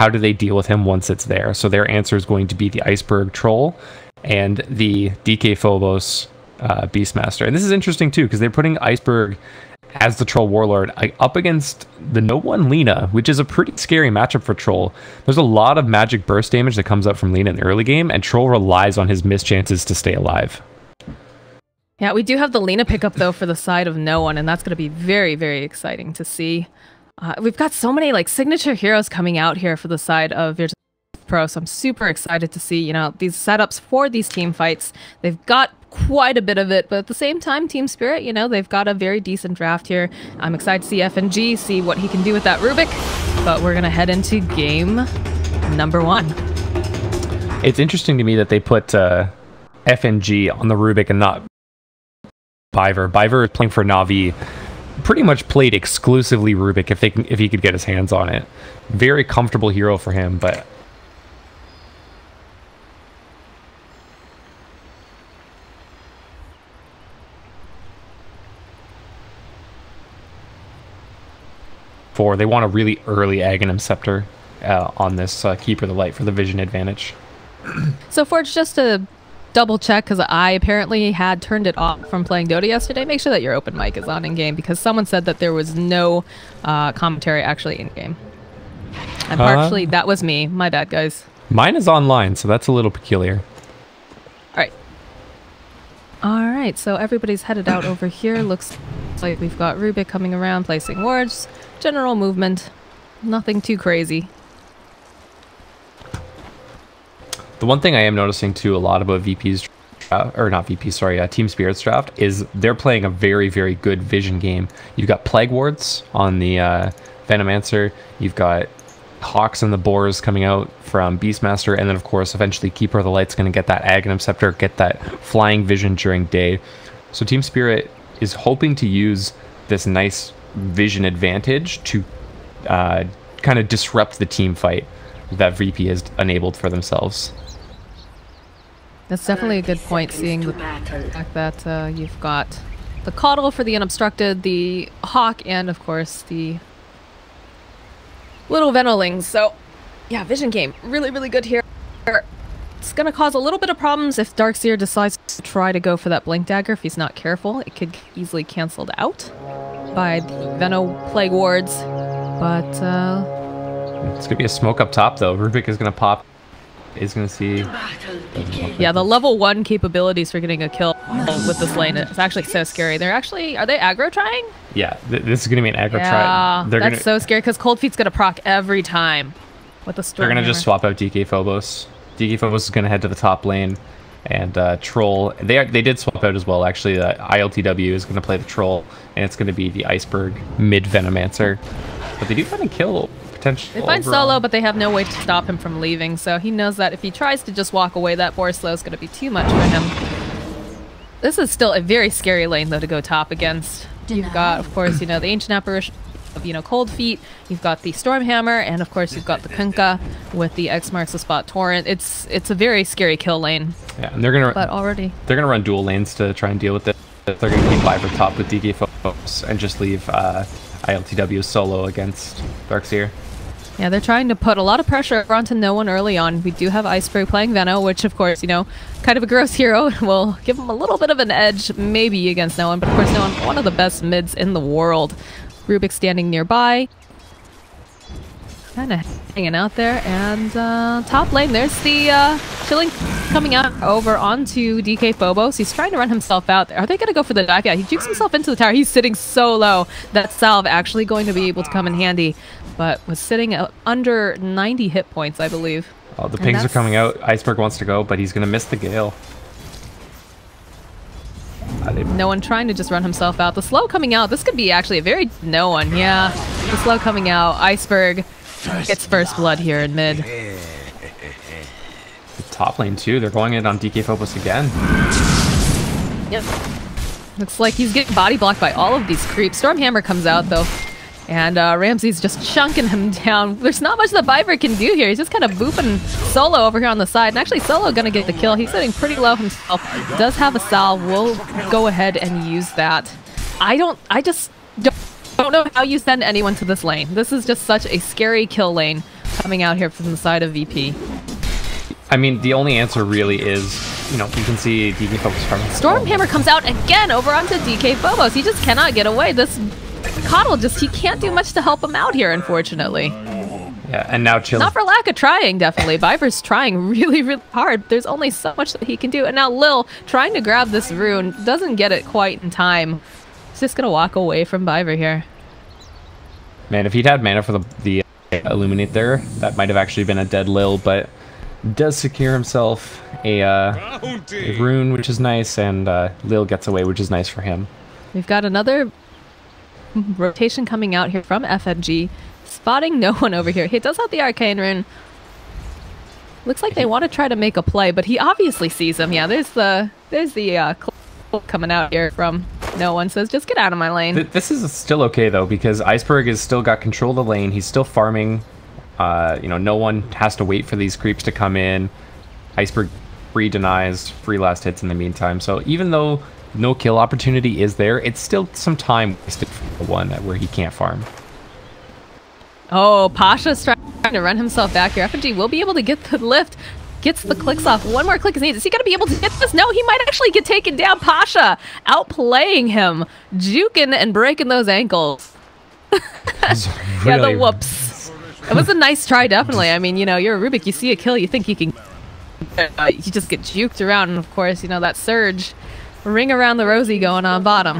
how do they deal with him once it's there? So their answer is going to be the Iceberg Troll and the DK Phobos Beastmaster. And this is interesting too, because they're putting Iceberg as the Troll Warlord up against the No One Lina, which is a pretty scary matchup for Troll. There's a lot of magic burst damage that comes up from Lina in the early game, and Troll relies on his miss chances to stay alive. Yeah, we do have the Lina pickup though for the side of No One, and that's going to be very, very exciting to see. We've got so many like signature heroes coming out here for the side of Virtus Pro, so I'm super excited to see, you know, these setups for these team fights. They've got quite a bit of it, but at the same time, Team Spirit, you know, they've got a very decent draft here. I'm excited to see FNG, see what he can do with that Rubik, but we're going to head into game number 1. It's interesting to me that they put FNG on the Rubik and not Biver. Biver is playing for Na'Vi. Pretty much played exclusively Rubik if he could get his hands on it. Very comfortable hero for him, but they want a really early Aghanim Scepter on this Keeper of the Light for the vision advantage. So Forge, just to double check, because I apparently had turned it off from playing Dota yesterday, make sure that your open mic is on in game, because someone said that there was no commentary actually in game. And partially that was me. My bad, guys. Mine is online, so that's a little peculiar. Alright, so everybody's headed out over here. Looks like we've got Rubik coming around, placing wards. General movement. Nothing too crazy. The one thing I am noticing too a lot about VP's draft, or not VP, sorry, Team Spirit's draft, is they're playing a very, very good vision game. You've got Plague Wards on the Venomancer. You've got Hawks and the Boars coming out from Beastmaster, and then of course eventually Keeper of the Light's going to get that Aghanim Scepter, get that flying vision during day. So Team Spirit is hoping to use this nice vision advantage to kind of disrupt the team fight that VP has enabled for themselves. That's definitely a good point, seeing the fact that you've got the Coddle for the Unobstructed, the Hawk, and of course the little Venolings. So yeah, vision game really, really good here. It's going to cause a little bit of problems if Darkseer decides to try to go for that Blink Dagger. If he's not careful, it could easily canceled out by the Veno Plague Wards. But it's going to be a smoke up top though. Rubik is going to pop. Is going to see. Yeah, the level 1 capabilities for getting a kill with this lane is actually so scary. They're actually, are they aggro trying? Yeah, this is going to be an aggro try. Yeah, that's so scary because Cold Feet's going to proc every time with the Storm. They're going to just swap out DK Phobos. DK Phobos is going to head to the top lane, and Troll. They did swap out as well. Actually, ILTW is going to play the Troll, and it's going to be the Iceberg mid Venomancer. But they do find a kill. They find Solo, but they have no way to stop him from leaving, so he knows that if he tries to just walk away, that Boar Slow is going to be too much for him. This is still a very scary lane, though, to go top against. You've got, of course, you know, the Ancient Apparition of, you know, Cold Feet. You've got the Stormhammer, and of course, you've got the Kunkka with the X Marks the Spot Torrent. It's a very scary kill lane. Yeah, and they're gonna run dual lanes to try and deal with it. They're gonna keep Viper top with DK Phobos and just leave ILTW solo against Darkseer. Yeah, they're trying to put a lot of pressure onto No One early on. We do have Iceberg playing Veno, which of course, you know, kind of a gross hero. Will give him a little bit of an edge, maybe, against No One, but of course No One, one of the best mids in the world. Rubik standing nearby. Kind of hanging out there, and top lane, there's the Chilling coming out over onto DK Phobos. He's trying to run himself out there. Are they going to go for the dive? Yeah, he jukes himself into the tower. He's sitting so low. That salve actually going to be able to come in handy, but was sitting at under 90 hit points, I believe. Oh, the pings are coming out. Iceberg wants to go, but he's going to miss the Gale. No One trying to just run himself out. The slow coming out. This could be actually a very No One. Yeah, the slow coming out. Iceberg gets first blood here in mid. The top lane too. They're going in on DK Phobos again. Yep. Looks like he's getting body blocked by all of these creeps. Stormhammer comes out though. And Ramsey's just chunking him down. There's not much that Viper can do here. He's just kind of booping Solo over here on the side. And actually, Solo gonna get the kill. He's sitting pretty low himself. Does have a salve. Will go ahead and use that. I just don't know how you send anyone to this lane. This is just such a scary kill lane. coming out here from the side of VP. I mean, the only answer really is, you know, you can see DK Phobos from Stormhammer comes out again over onto DK Phobos. He just cannot get away. This Coddle he can't do much to help him out here, unfortunately. Yeah, and now Chill. Not for lack of trying, definitely. Viper's trying really, really hard. There's only so much that he can do. And now Lil trying to grab this rune, doesn't get it quite in time. He's just going to walk away from Viper here. Man, if he'd had mana for the Illuminate there, that might have actually been a dead Lil, but does secure himself a rune, which is nice, and Lil gets away, which is nice for him. We've got another rotation coming out here from FNG, spotting no one over here. He does have the arcane rune. Looks like they want to try to make a play, but he obviously sees him. Yeah, there's the clip coming out here from no one. Says, just get out of my lane. This is still okay though, because Iceberg has still got control of the lane. He's still farming. You know, no one has to wait for these creeps to come in. Iceberg free denies, free last hits in the meantime. So even though no kill opportunity is there, it's still some time wasted for the one where he can't farm. Oh, Pasha's trying to run himself back here. FNG will be able to get the lift. Gets the clicks off. One more click is needed. Is he going to be able to get this? No, he might actually get taken down. Pasha outplaying him. Juking and breaking those ankles. Yeah, the whoops. It was a nice try, definitely. I mean, you know, you're a Rubik. You see a kill, you think you can... you just get juked around. And, of course, you know, that surge. Ring around the rosy going on bottom.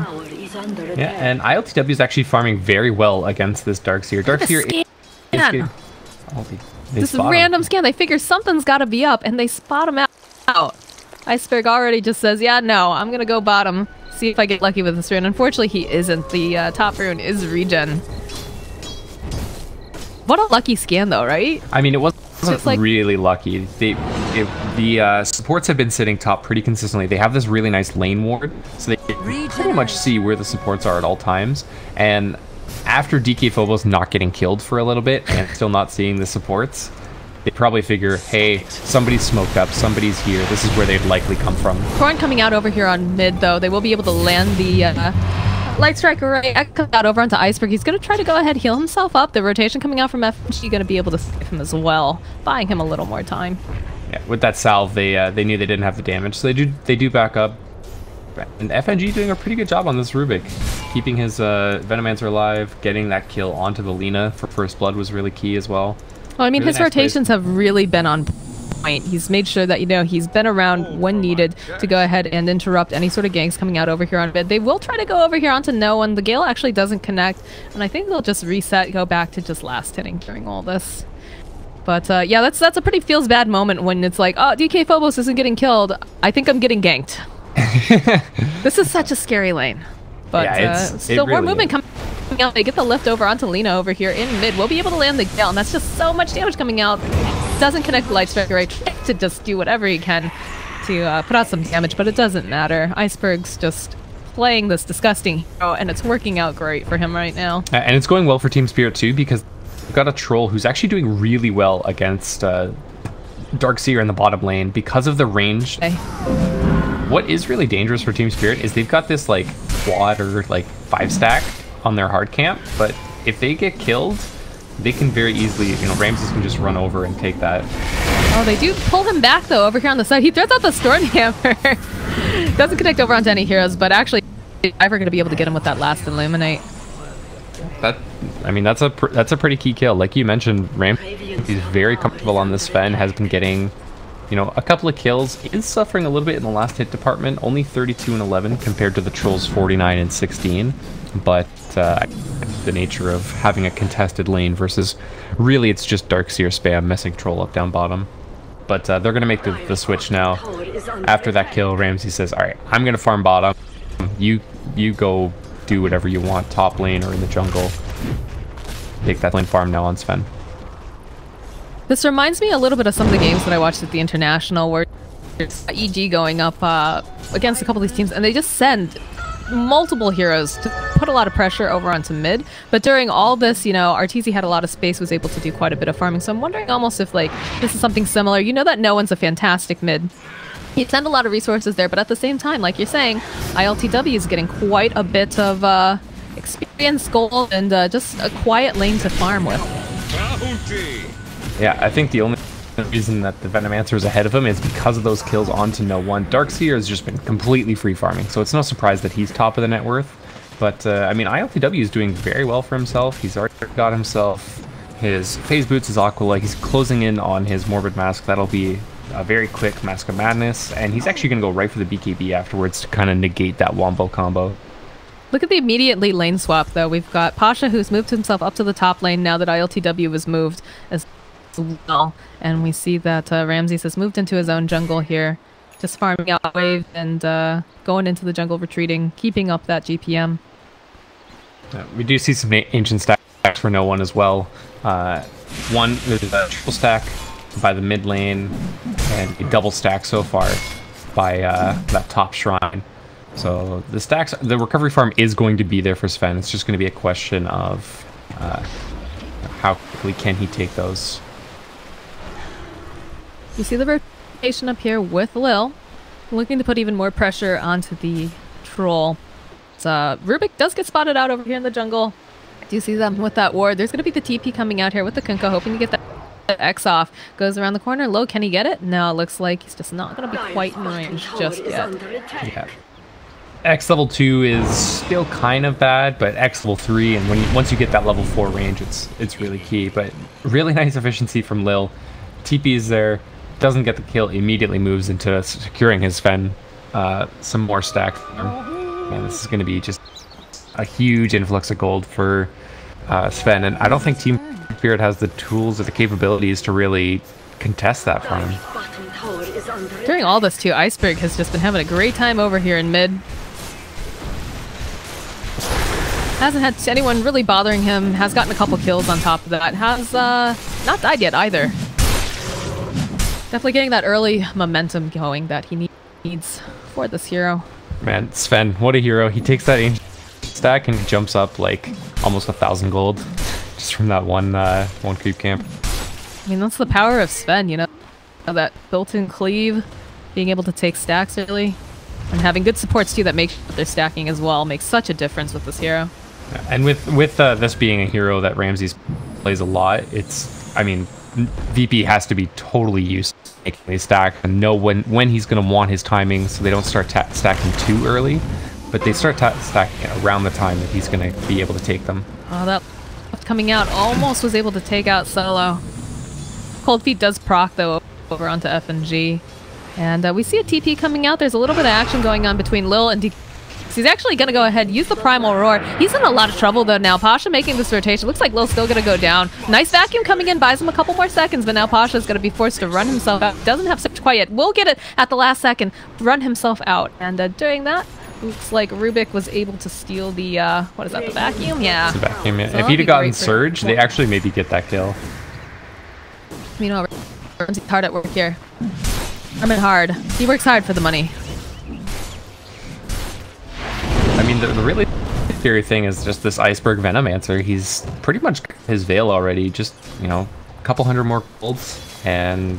Yeah, and ILTW is actually farming very well against this Darkseer. Darkseer is... This random scan. They figure something's got to be up, and they spot him out. Iceberg already just says, yeah, no, I'm going to go bottom. See if I get lucky with this rune. Unfortunately, he isn't. The top rune is regen. What a lucky scan, though, right? I mean, it wasn't like really lucky. The supports have been sitting top pretty consistently. They have this really nice lane ward, so they pretty much see where the supports are at all times. And after DK Phobos not getting killed for a little bit and still not seeing the supports, they probably figure, hey, somebody's smoked up, somebody's here. This is where they'd likely come from. Torn coming out over here on mid, though. They will be able to land the Light Strike Array. Comes out over onto Iceberg. He's going to try to go ahead, heal himself up. The rotation coming out from FNG going to be able to save him as well, buying him a little more time. Yeah, with that salve, they knew they didn't have the damage, so they do back up. And FNG doing a pretty good job on this Rubik. Keeping his Venomancer alive, getting that kill onto the Lina for First Blood was really key as well. Well, I mean, really his rotations have really been on point. He's made sure that, you know, he's been around when needed to go ahead and interrupt any sort of ganks coming out over here on mid. They will try to go over here onto no one. The Gale actually doesn't connect, and I think they'll just reset, go back to just last hitting during all this. But yeah, that's a pretty feels bad moment when it's like, oh, DK Phobos isn't getting killed. I think I'm getting ganked. This is such a scary lane. But yeah, still more movement coming out. They get the lift over onto Lina over here in mid. We'll be able to land the Gale, and that's just so much damage coming out. Doesn't connect the Light Strike Array. Tries to just do whatever he can to put out some damage, but it doesn't matter. Iceberg's just playing this disgusting hero, and it's working out great for him right now. And it's going well for Team Spirit too, because we've got a troll who's actually doing really well against Darkseer in the bottom lane because of the range. Okay. What is really dangerous for Team Spirit is they've got this like quad or like 5-stack on their hard camp, but if they get killed, they can very easily, you know, Ramses can just run over and take that. Oh, they do pull him back though over here on the side. He throws out the Stormhammer. Doesn't connect over onto any heroes, but actually I'm going to be able to get him with that last Illuminate. I mean, that's a pretty key kill. Like you mentioned, Ramses is very comfortable on this Sven, has been getting, you know, a couple of kills. He is suffering a little bit in the last hit department, only 32 and 11 compared to the Trolls 49 and 16. But the nature of having a contested lane versus really it's just Darkseer spam messing Troll up down bottom. But they're going to make the switch now. After that kill, Ramses says, all right, I'm going to farm bottom. You go do whatever you want, top lane or in the jungle. Take that lane farm now on Sven. This reminds me a little bit of some of the games that I watched at the International where there's EG going up against a couple of these teams, and they just send multiple heroes to put a lot of pressure over onto mid. But during all this, you know, Arteezy had a lot of space, was able to do quite a bit of farming. So I'm wondering almost if, like, this is something similar. You know that no one's a fantastic mid. He'd send a lot of resources there, but at the same time, like you're saying, ILTW is getting quite a bit of experience, gold, and just a quiet lane to farm with. Yeah, I think the only reason that the Venomancer is ahead of him is because of those kills onto no one. Darkseer has just been completely free farming, so it's no surprise that he's top of the net worth. But, I mean, ILTW is doing very well for himself. He's already got himself his Phase Boots, his Aqualight. He's closing in on his Morbid Mask. That'll be a very quick Mask of Madness. And he's actually going to go right for the BKB afterwards to kind of negate that Wombo combo. Look at the immediately lane swap, though. We've got Pasha, who's moved himself up to the top lane now that ILTW was moved as well. And we see that Ramses has moved into his own jungle here, just farming out wave and going into the jungle, retreating, keeping up that GPM. We do see some ancient stacks for no one as well. One is a triple stack by the mid lane, and a double stack so far by that top shrine. So the stacks, the recovery farm is going to be there for Sven. It's just going to be a question of how quickly can he take those. You see the rotation up here with Lil, looking to put even more pressure onto the troll. Rubik does get spotted out over here in the jungle. Do you see them with that ward? There's going to be the TP coming out here with the Kunkka, hoping to get that X off. Goes around the corner. Low, can he get it? No, it looks like he's just not going to be quite in range just yet. Yeah. X level 2 is still kind of bad, but X level 3, and once you get that level 4 range, it's really key. But really nice efficiency from Lil. TP is there, doesn't get the kill, immediately moves into securing his Sven. Some more stacks. Man, this is going to be just a huge influx of gold for Sven, and I don't think Team Spirit has the tools or the capabilities to really contest that from him. During all this too, Iceberg has just been having a great time over here in mid. Hasn't had anyone really bothering him, has gotten a couple kills on top of that, has not died yet either. Definitely getting that early momentum going that he needs for this hero. Man, Sven, what a hero. He takes that ancient stack and jumps up like almost 1,000 gold just from that one creep camp. I mean, that's the power of Sven, you know, that built-in cleave, being able to take stacks early, and having good supports too that make sure that they're stacking as well makes such a difference with this hero. And with this being a hero that Ramses plays a lot, I mean, VP has to be totally used to making these stacks and know when he's going to want his timing, so they don't start stacking too early, but they start stacking around the time that he's going to be able to take them. Oh, that coming out almost was able to take out Solo. Cold Feet does proc though over onto F and G, and we see a TP coming out. There's a little bit of action going on between Lil and DK. He's actually going to go ahead, use the Primal Roar. He's in a lot of trouble though now. Pasha making this rotation. Looks like Lil's still going to go down. Nice vacuum coming in, buys him a couple more seconds, but now Pasha's going to be forced to run himself out. Doesn't have such quiet. Will get it at the last second, run himself out. And doing that, looks like Rubik was able to steal the, what is that, the vacuum? Yeah. It's the vacuum, yeah. So if he'd have gotten Surge, they actually maybe get that kill. You know, he's hard at work here. I mean hard. He works hard for the money. I mean, the really scary thing is just this Iceberg Venomancer. He's pretty much his Veil already, just, you know, a couple hundred more golds. And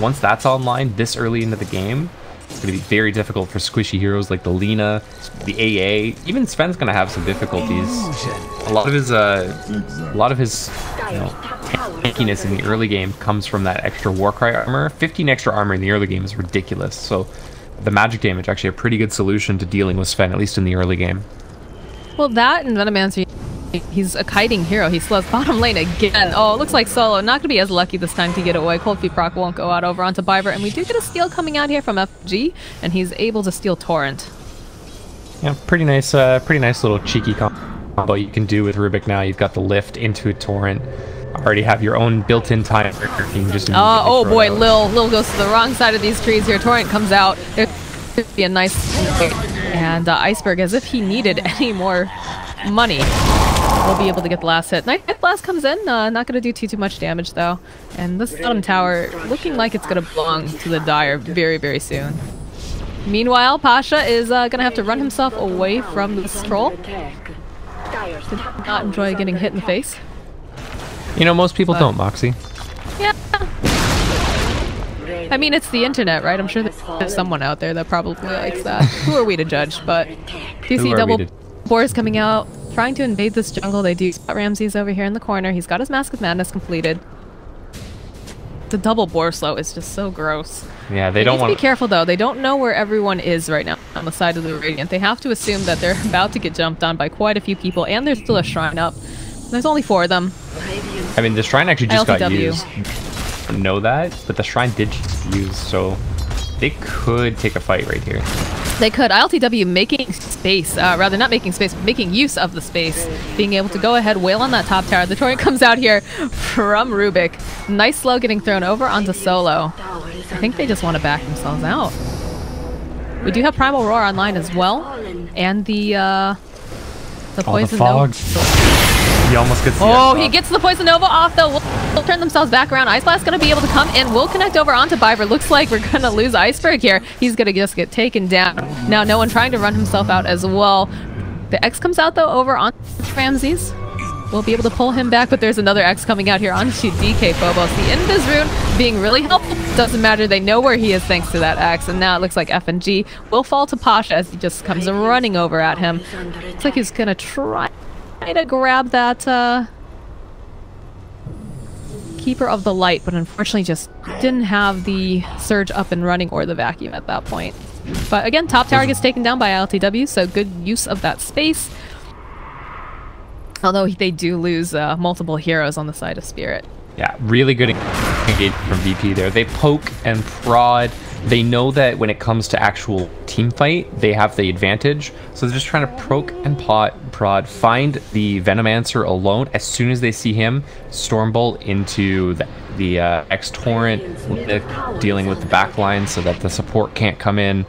once that's online this early into the game, it's going to be very difficult for squishy heroes like the Lina, the AA. Even Sven's going to have some difficulties. A lot of his you know, tankiness in the early game comes from that extra Warcry armor. 15 extra armor in the early game is ridiculous. So the magic damage actually a pretty good solution to dealing with Sven, at least in the early game. Well, that and Venomancer, he's a kiting hero. He slows bottom lane again. Oh, it looks like Solo not going to be as lucky this time to get away. Cold Feet proc won't go out over onto Biber, and we do get a steal coming out here from FG, and he's able to steal Torrent. Yeah, pretty nice little cheeky combo you can do with Rubik now. You've got the lift into a Torrent. Already have your own built-in timer. You can just oh boy, Lil goes to the wrong side of these trees here. Torrent comes out. There's going to be a nice... And Iceberg, as if he needed any more money, will be able to get the last hit. Night Blast comes in, not going to do too much damage though. And this bottom tower looking like it's going to belong to the Dire very, very soon. Meanwhile, Pasha is going to have to run himself away from this troll. Did not enjoy getting hit in the face. You know, most people don't, Moxie. Yeah. I mean, it's the internet, right? I'm sure there's someone out there that probably likes that. Who are we to judge? But do you see double boars coming out, trying to invade this jungle? They do spot Ramses over here in the corner. He's got his Mask of Madness completed. The double bore slow is just so gross. Yeah, they don't want to be careful though. They don't know where everyone is right now on the side of the Radiant. They have to assume that they're about to get jumped on by quite a few people, and there's still a shrine up. There's only 4 of them. I mean, the shrine actually just got ILTW. used. I know that, but the shrine did just use, so they could take a fight right here. They could. ILTW making space, rather not making space, but making use of the space. Being able to go ahead, wail on that top tower. The torrent comes out here from Rubik. Nice slow getting thrown over onto Solo. I think they just want to back themselves out. We do have Primal Roar online as well. And the Poison Nova. He almost gets the he gets the Poison Nova off though. We'll turn themselves back around. Ice Blast going to be able to come in. We'll connect over onto Biver. Looks like we're going to lose Iceberg here. He's going to just get taken down. Now no one trying to run himself out as well. The X comes out though over on Ramses. We'll be able to pull him back, but there's another X coming out here onto DK Phobos. The Invis rune being really helpful. Doesn't matter. They know where he is thanks to that X. And now it looks like FNG will fall to Pasha as he just comes running over at him. Looks like he's going to try to grab that Keeper of the Light, but unfortunately just didn't have the Surge up and running or the Vacuum at that point. But again, top tower gets taken down by LTW, so good use of that space. Although they do lose multiple heroes on the side of Spirit. Yeah, really good engagement from VP there. They poke and prod. They know that when it comes to actual team fight, they have the advantage. So they're just trying to poke and prod, find the Venomancer alone. As soon as they see him, Stormbolt into the X-Torrent, dealing with the backline so that the support can't come in.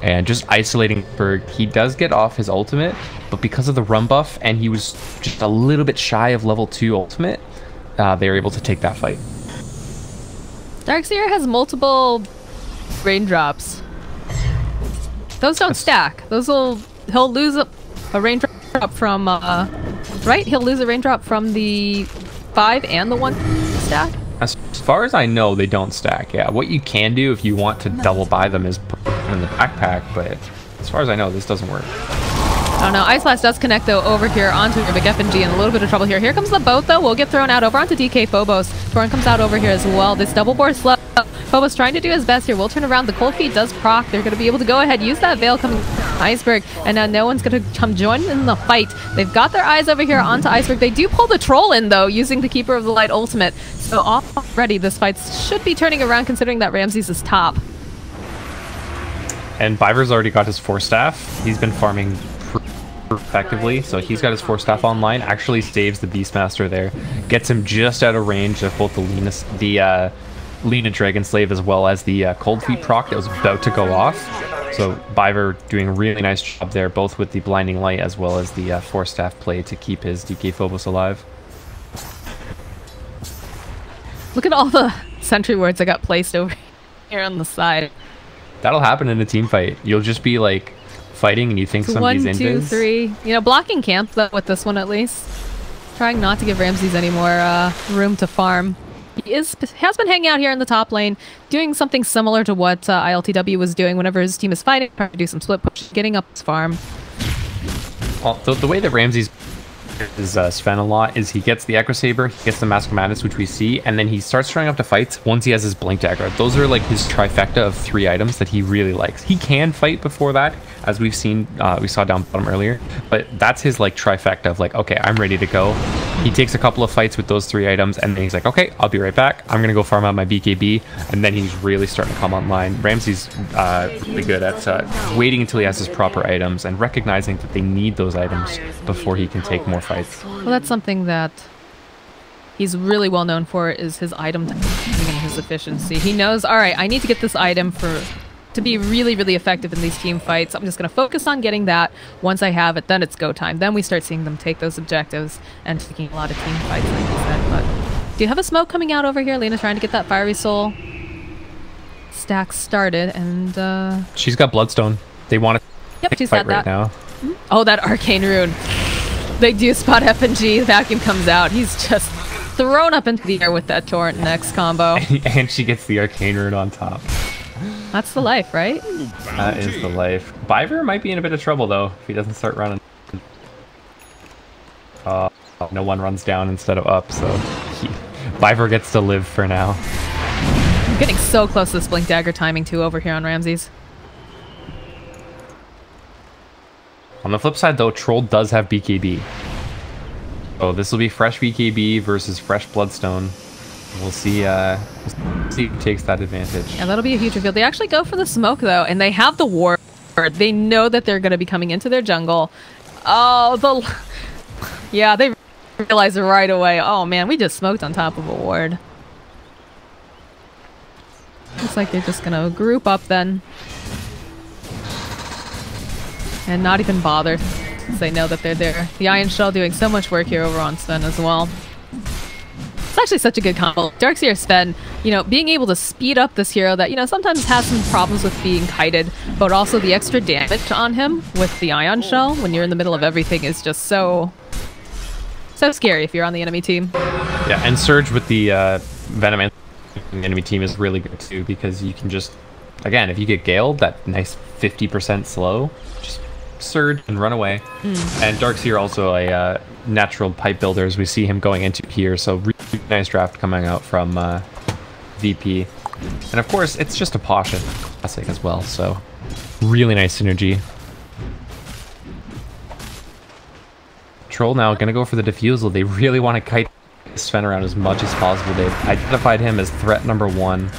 And just isolating Berg. He does get off his ultimate, but because of the run buff, and he was just a little bit shy of level 2 ultimate, they were able to take that fight. Darkseer has multiple raindrops. Those don't stack. He'll lose a raindrop from right? He'll lose a raindrop from the 5 and the 1 stack. As far as I know, they don't stack. Yeah, what you can do if you want to double buy them is put them in the backpack, but as far as I know, this doesn't work. I don't know. Ice Blast does connect though over here onto Rubik. FNG in a little bit of trouble here. Here comes the boat though. We'll get thrown out over onto DK Phobos. Torrent comes out over here as well. This double board slow. Phobos trying to do his best here. We'll turn around. The cold feet does proc. They're going to be able to go ahead, use that veil coming Iceberg, and now no one's going to come join in the fight. They've got their eyes over here onto Iceberg. They do pull the troll in though, using the Keeper of the Light ultimate. So already this fight should be turning around considering that Ramses is top. And Biver's already got his 4 staff. He's been farming effectively, so he's got his 4 staff online. Actually saves the Beastmaster there, gets him just out of range of both the Lena Dragon Slave as well as the Cold Feet proc that was about to go off. So Biver doing a really nice job there, both with the Blinding Light as well as the 4 staff play to keep his DK Phobos alive. Look at all the sentry wards that got placed over here on the side. That'll happen in a team fight. You'll just be like fighting and you think somebody's invis. 1, 2, 3. You know, blocking camp though, with this one at least. Trying not to give Ramses any more room to farm. He has been hanging out here in the top lane, doing something similar to what ILTW was doing whenever his team is fighting, trying to do some split push, getting up his farm. Well, the way that Ramses is Sven a lot is he gets the Echo Saber, he gets the Mask of Madness, which we see, and then he starts showing up to fights once he has his Blink Dagger. Those are like his trifecta of 3 items that he really likes. He can fight before that, as we've seen, we saw down bottom earlier, but that's his like trifecta of like, okay, I'm ready to go. He takes a couple of fights with those 3 items, and then he's like, okay, I'll be right back. I'm gonna go farm out my BKB, and then he's really starting to come online. Ramsey's really good at waiting until he has his proper items and recognizing that they need those items before he can take more fights. Well, that's something that he's really well known for, is his item timing and his efficiency. He knows, all right, I need to get this item to be really, really effective in these team fights. I'm just going to focus on getting that. Once I have it, then it's go time. Then we start seeing them take those objectives and taking a lot of team fights, like you said. But do you have a smoke coming out over here? Lena's trying to get that Fiery Soul stack started, and she's got Bloodstone. They want to yep, she's fight got that right now. Oh, that Arcane Rune. They do spot FNG. The Vacuum comes out. He's just thrown up into the air with that Torrent next combo. And she gets the Arcane Rune on top. That's the life, right? That is the life. Biver might be in a bit of trouble, though, if he doesn't start running. No one runs down instead of up, so Biver gets to live for now. I'm getting so close to this Blink Dagger timing too over here on Ramses. On the flip side, though, Troll does have BKB. So this will be fresh BKB versus fresh Bloodstone. We'll see who takes that advantage. Yeah, that'll be a huge reveal. They actually go for the smoke, though, and they have the ward. They know that they're going to be coming into their jungle. Oh, yeah, they realize it right away. Oh, man, we just smoked on top of a ward. Looks like they're just going to group up then. And not even bother, since they know that they're there. The Iron Shell doing so much work here over on Sven as well. It's actually such a good combo. Darkseer Sven, you know, being able to speed up this hero that, you know, sometimes has some problems with being kited, but also the extra damage on him with the Ion Shell when you're in the middle of everything is just so scary if you're on the enemy team. Yeah, and Surge with the Venom and the enemy team is really good too, because you can just, again, if you get Galed, that nice 50% slow, just Surge and run away. And Darkseer also a natural pipe builder, as we see him going into here, so really nice draft coming out from VP. And of course, it's just a Pasha classic as well, so really nice synergy. Troll now gonna go for the defusal. They really want to kite Sven around as much as possible. They've identified him as threat number 1.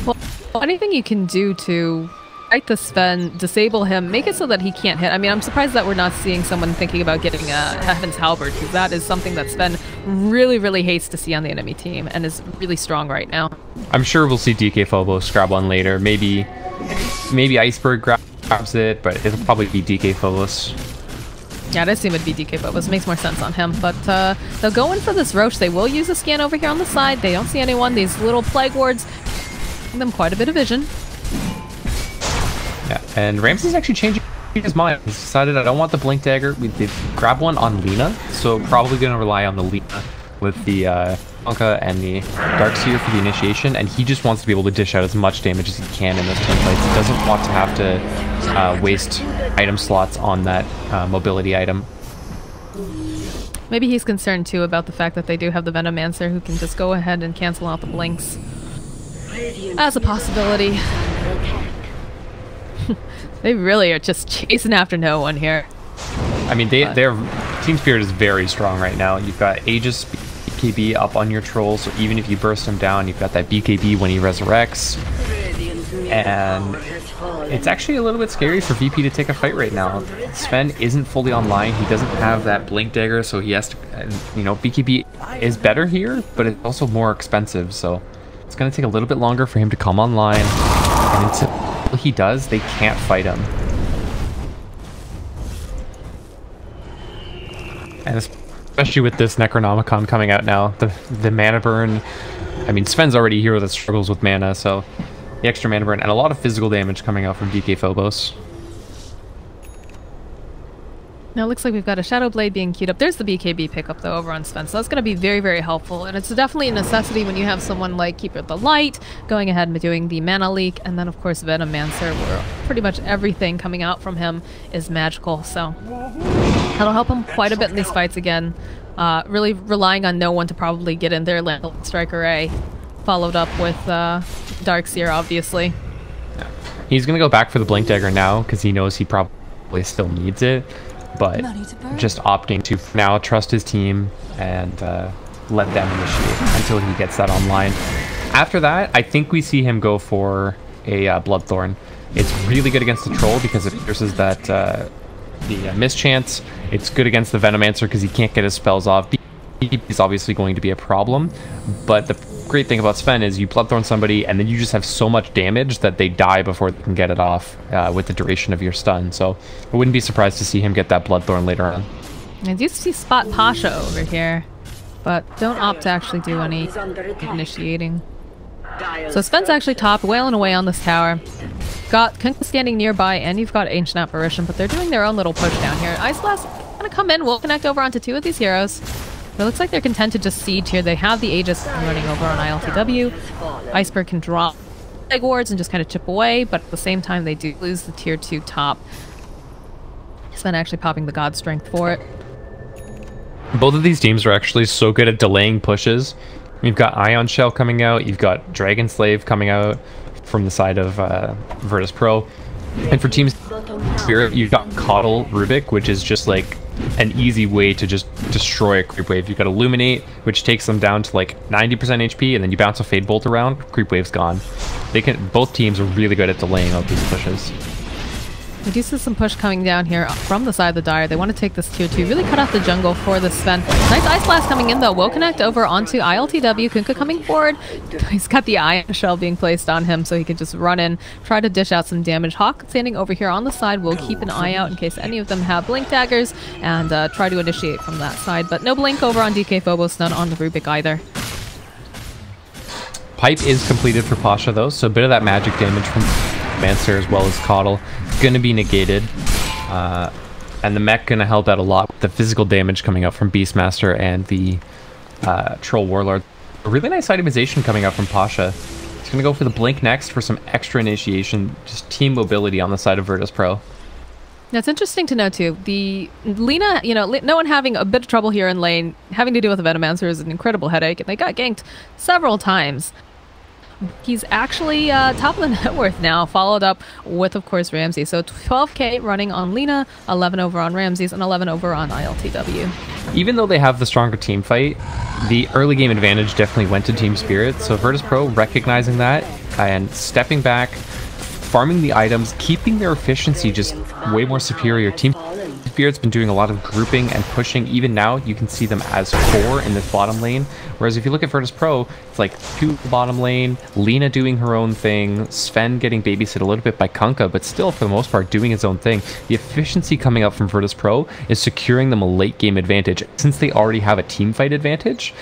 Well, anything you can do to fight the Sven, disable him, make it so that he can't hit. I mean, I'm surprised that we're not seeing someone thinking about getting a Heaven's Halberd, because that is something that Sven really, really hates to see on the enemy team and is really strong right now. I'm sure we'll see DK Phobos grab one later. Maybe Iceberg grabs it, but it'll probably be DK Phobos. Yeah, I'd assume it'd be DK Phobos. It makes more sense on him. But they'll go in for this Roach. They will use a scan over here on the side. They don't see anyone. These little Plague Wards give them quite a bit of vision. Yeah, and Ramsey's actually changing his mind. He's decided, I don't want the Blink Dagger. They grab one on Lina, so probably going to rely on the Lina with the Anka and the Darkseer for the initiation, and he just wants to be able to dish out as much damage as he can in those team fights. He doesn't want to have to waste item slots on that mobility item. Maybe he's concerned too about the fact that they do have the Venomancer who can just go ahead and cancel out the blinks. That's a possibility. They really are just chasing after no one here. I mean, their Team Spirit is very strong right now. You've got Aegis BKB up on your Troll, so even if you burst him down, you've got that BKB when he resurrects. And it's actually a little bit scary for VP to take a fight right now. Sven isn't fully online. He doesn't have that Blink Dagger, so he has to, you know, BKB is better here, but it's also more expensive, so it's going to take a little bit longer for him to come online. And until he does, they can't fight him. And especially with this Necronomicon coming out now, the mana burn. I mean, Sven's already a hero that struggles with mana, so the extra mana burn and a lot of physical damage coming out from DK Phobos. Now it looks like we've got a Shadow Blade being queued up. There's the BKB pickup though over on Sven, so that's going to be very, very helpful. And it's definitely a necessity when you have someone like Keeper of the Light going ahead and doing the mana leak, and then of course Venomancer, where pretty much everything coming out from him is magical. So that'll help him quite a bit in these fights again. Really relying on no one to probably get in there. Strike Array followed up with Darkseer, obviously. Yeah. He's going to go back for the Blink Dagger now because he knows he probably still needs it. But just opting to now trust his team and let them initiate until he gets that online. After that, I think we see him go for a Bloodthorn. It's really good against the Troll because it pierces that the mischance. It's good against the Venomancer because he can't get his spells off. Is obviously going to be a problem, but the great thing about Sven is you Bloodthorn somebody and then you just have so much damage that they die before they can get it off with the duration of your stun. So I wouldn't be surprised to see him get that Bloodthorn later on. I do see Spot Pasha over here, but don't opt to actually do any initiating. So Sven's actually top, wailing away on this tower. Got Kunkka standing nearby, and you've got Ancient Apparition, but they're doing their own little push down here. Ice Blast gonna come in, we'll connect over onto 2 of these heroes. But it looks like they're content to just siege here. They have the Aegis running over on ILTW. Iceberg can drop Plague Wards and just kind of chip away, but at the same time they do lose the tier 2 top. Sven actually popping the God Strength for it. Both of these teams are actually so good at delaying pushes You've got Ion Shell coming out. You've got Dragon Slave coming out from the side of Virtus Pro. And for Team Spirit, you've got Coddle Rubik, which is just like an easy way to just destroy a creep wave. You've got Illuminate, which takes them down to like 90% HP, and then you bounce a Fade Bolt around, creep wave's gone. Both teams are really good at delaying out these pushes. We do see some push coming down here from the side of the Dire. They want to take this tier 2, really cut out the jungle for the Sven. Nice Ice Blast coming in though. Will connect over onto ILTW. Kunkka coming forward. He's got the Ion Shell being placed on him so he can just run in, try to dish out some damage. Hawk standing over here on the side will keep an eye out in case any of them have Blink Daggers and try to initiate from that side. But no Blink over on DK Phobos, none on the Rubik either. Pipe is completed for Pasha though, so a bit of that magic damage from Mancer as well as Coddle going to be negated, and the mech going to help out a lot with the physical damage coming up from Beastmaster and the Troll Warlord. A really nice itemization coming up from Pasha. He's going to go for the Blink next for some extra initiation, just team mobility on the side of Virtus Pro. That's interesting to know too. The Lina, you know, no one having a bit of trouble here in lane, having to deal with the Venomancer is an incredible headache, and they got ganked several times. He's actually top of the net worth now, followed up with, of course, Ramsey. So 12k running on Lina, 11 over on Ramses, and 11 over on ILTW. Even though they have the stronger team fight, the early game advantage definitely went to Team Spirit. So Virtus Pro recognizing that and stepping back, farming the items, keeping their efficiency just way more superior. Team Spirit's been doing a lot of grouping and pushing. Even now, you can see them as 4 in this bottom lane. Whereas if you look at Virtus Pro, it's like 2 bottom lane, Lina doing her own thing, Sven getting babysit a little bit by Kunkka, but still, for the most part, doing his own thing. The efficiency coming up from Virtus Pro is securing them a late game advantage. Since they already have a team fight advantage,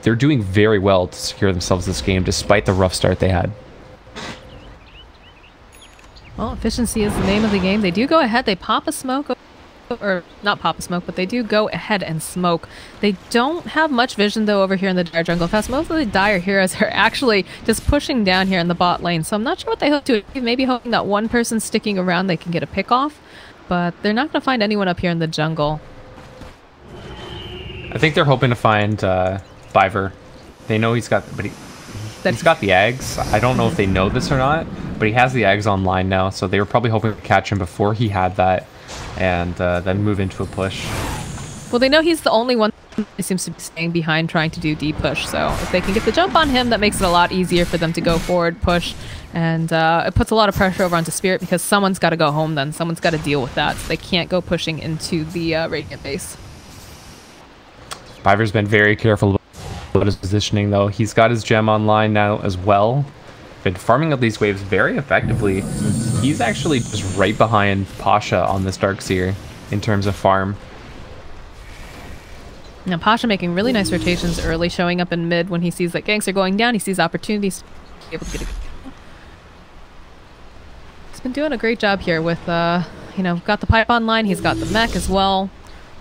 they're doing very well to secure themselves this game, despite the rough start they had. Well, efficiency is the name of the game. They do go ahead, they pop a smoke, or not pop a smoke, but they do go ahead and smoke. They don't have much vision though over here in the Dire jungle. Fast, most of the Dire heroes are actually just pushing down here in the bot lane, so I'm not sure what they hope to achieve. Maybe hoping that one person sticking around they can get a pick off, but they're not going to find anyone up here in the jungle. I think they're hoping to find Biver. They know he's got, but he's got the Ags. I don't know if they know this or not, but he has the Ags online now, so they were probably hoping to catch him before he had that, and then move into a push. Well, they know he's the only one who seems to be staying behind trying to do deep push, so if they can get the jump on him, that makes it a lot easier for them to go forward, push, and it puts a lot of pressure over onto Spirit because someone's got to go home then. Someone's got to deal with that, so they can't go pushing into the Radiant base. Biver's been very careful about his positioning though. He's got his gem online now as well. Been farming up these waves very effectively. He's actually just right behind Pasha on this Darkseer in terms of farm. Now Pasha making really nice rotations early, showing up in mid when he sees that ganks are going down. He sees opportunities to be able to get a... He's been doing a great job here with, you know, got the pipe online. He's got the mech as well.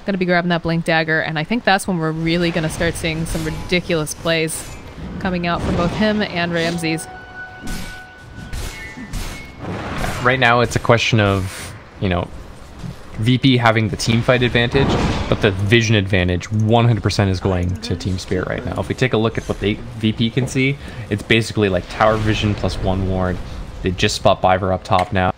Going to be grabbing that Blink Dagger, and I think that's when we're really going to start seeing some ridiculous plays coming out from both him and Ramses. Right now, it's a question of, you know, VP having the team fight advantage, but the vision advantage 100% is going to Team Spirit right now. If we take a look at what VP can see, it's basically like tower vision plus 1 ward. They just spot Biver up top now.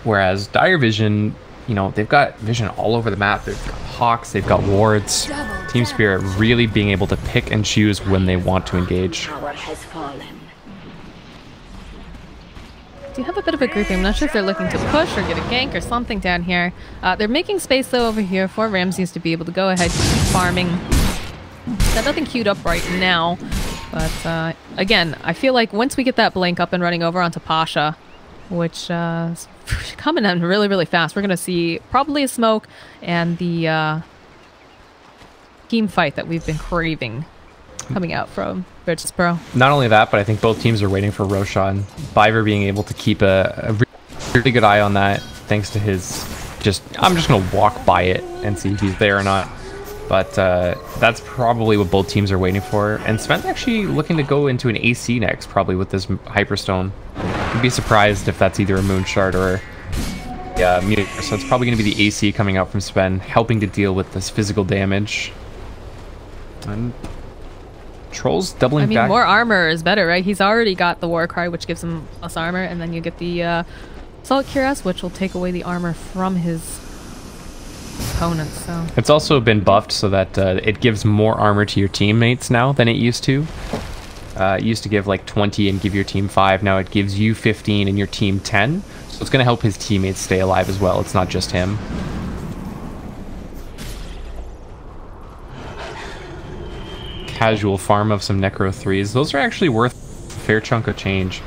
Whereas Dire Vision, you know, they've got vision all over the map. They've got hawks, they've got wards. Team Spirit really being able to pick and choose when they want to engage. Do have a bit of a grouping. I'm not sure if they're looking to push or get a gank or something down here. They're making space though over here for Ramses to be able to go ahead keep farming. Got nothing queued up right now, but again, I feel like once we get that blink up and running over onto Pasha, which is coming in really, really fast, we're going to see probably a smoke and the team fight that we've been craving coming out from Virtus Pro. Not only that, but I think both teams are waiting for Roshan. Biver being able to keep a really good eye on that, thanks to his I'm just going to walk by it and see if he's there or not. But that's probably what both teams are waiting for. And Sven's actually looking to go into an AC next, probably with this Hyperstone. I'd be surprised if that's either a Moonshard or Meteor. So it's probably going to be the AC coming out from Sven, helping to deal with this physical damage. And Trolls doubling I mean, back. more armor is better, right? He's already got the war cry, which gives him plus armor, and then you get the assault cuirass, which will take away the armor from his opponents. So it's also been buffed so that it gives more armor to your teammates now than it used to. It used to give like 20 and give your team 5. Now it gives you 15 and your team 10. So it's going to help his teammates stay alive as well. It's not just him. Casual farm of some Necro 3s. Those are actually worth a fair chunk of change.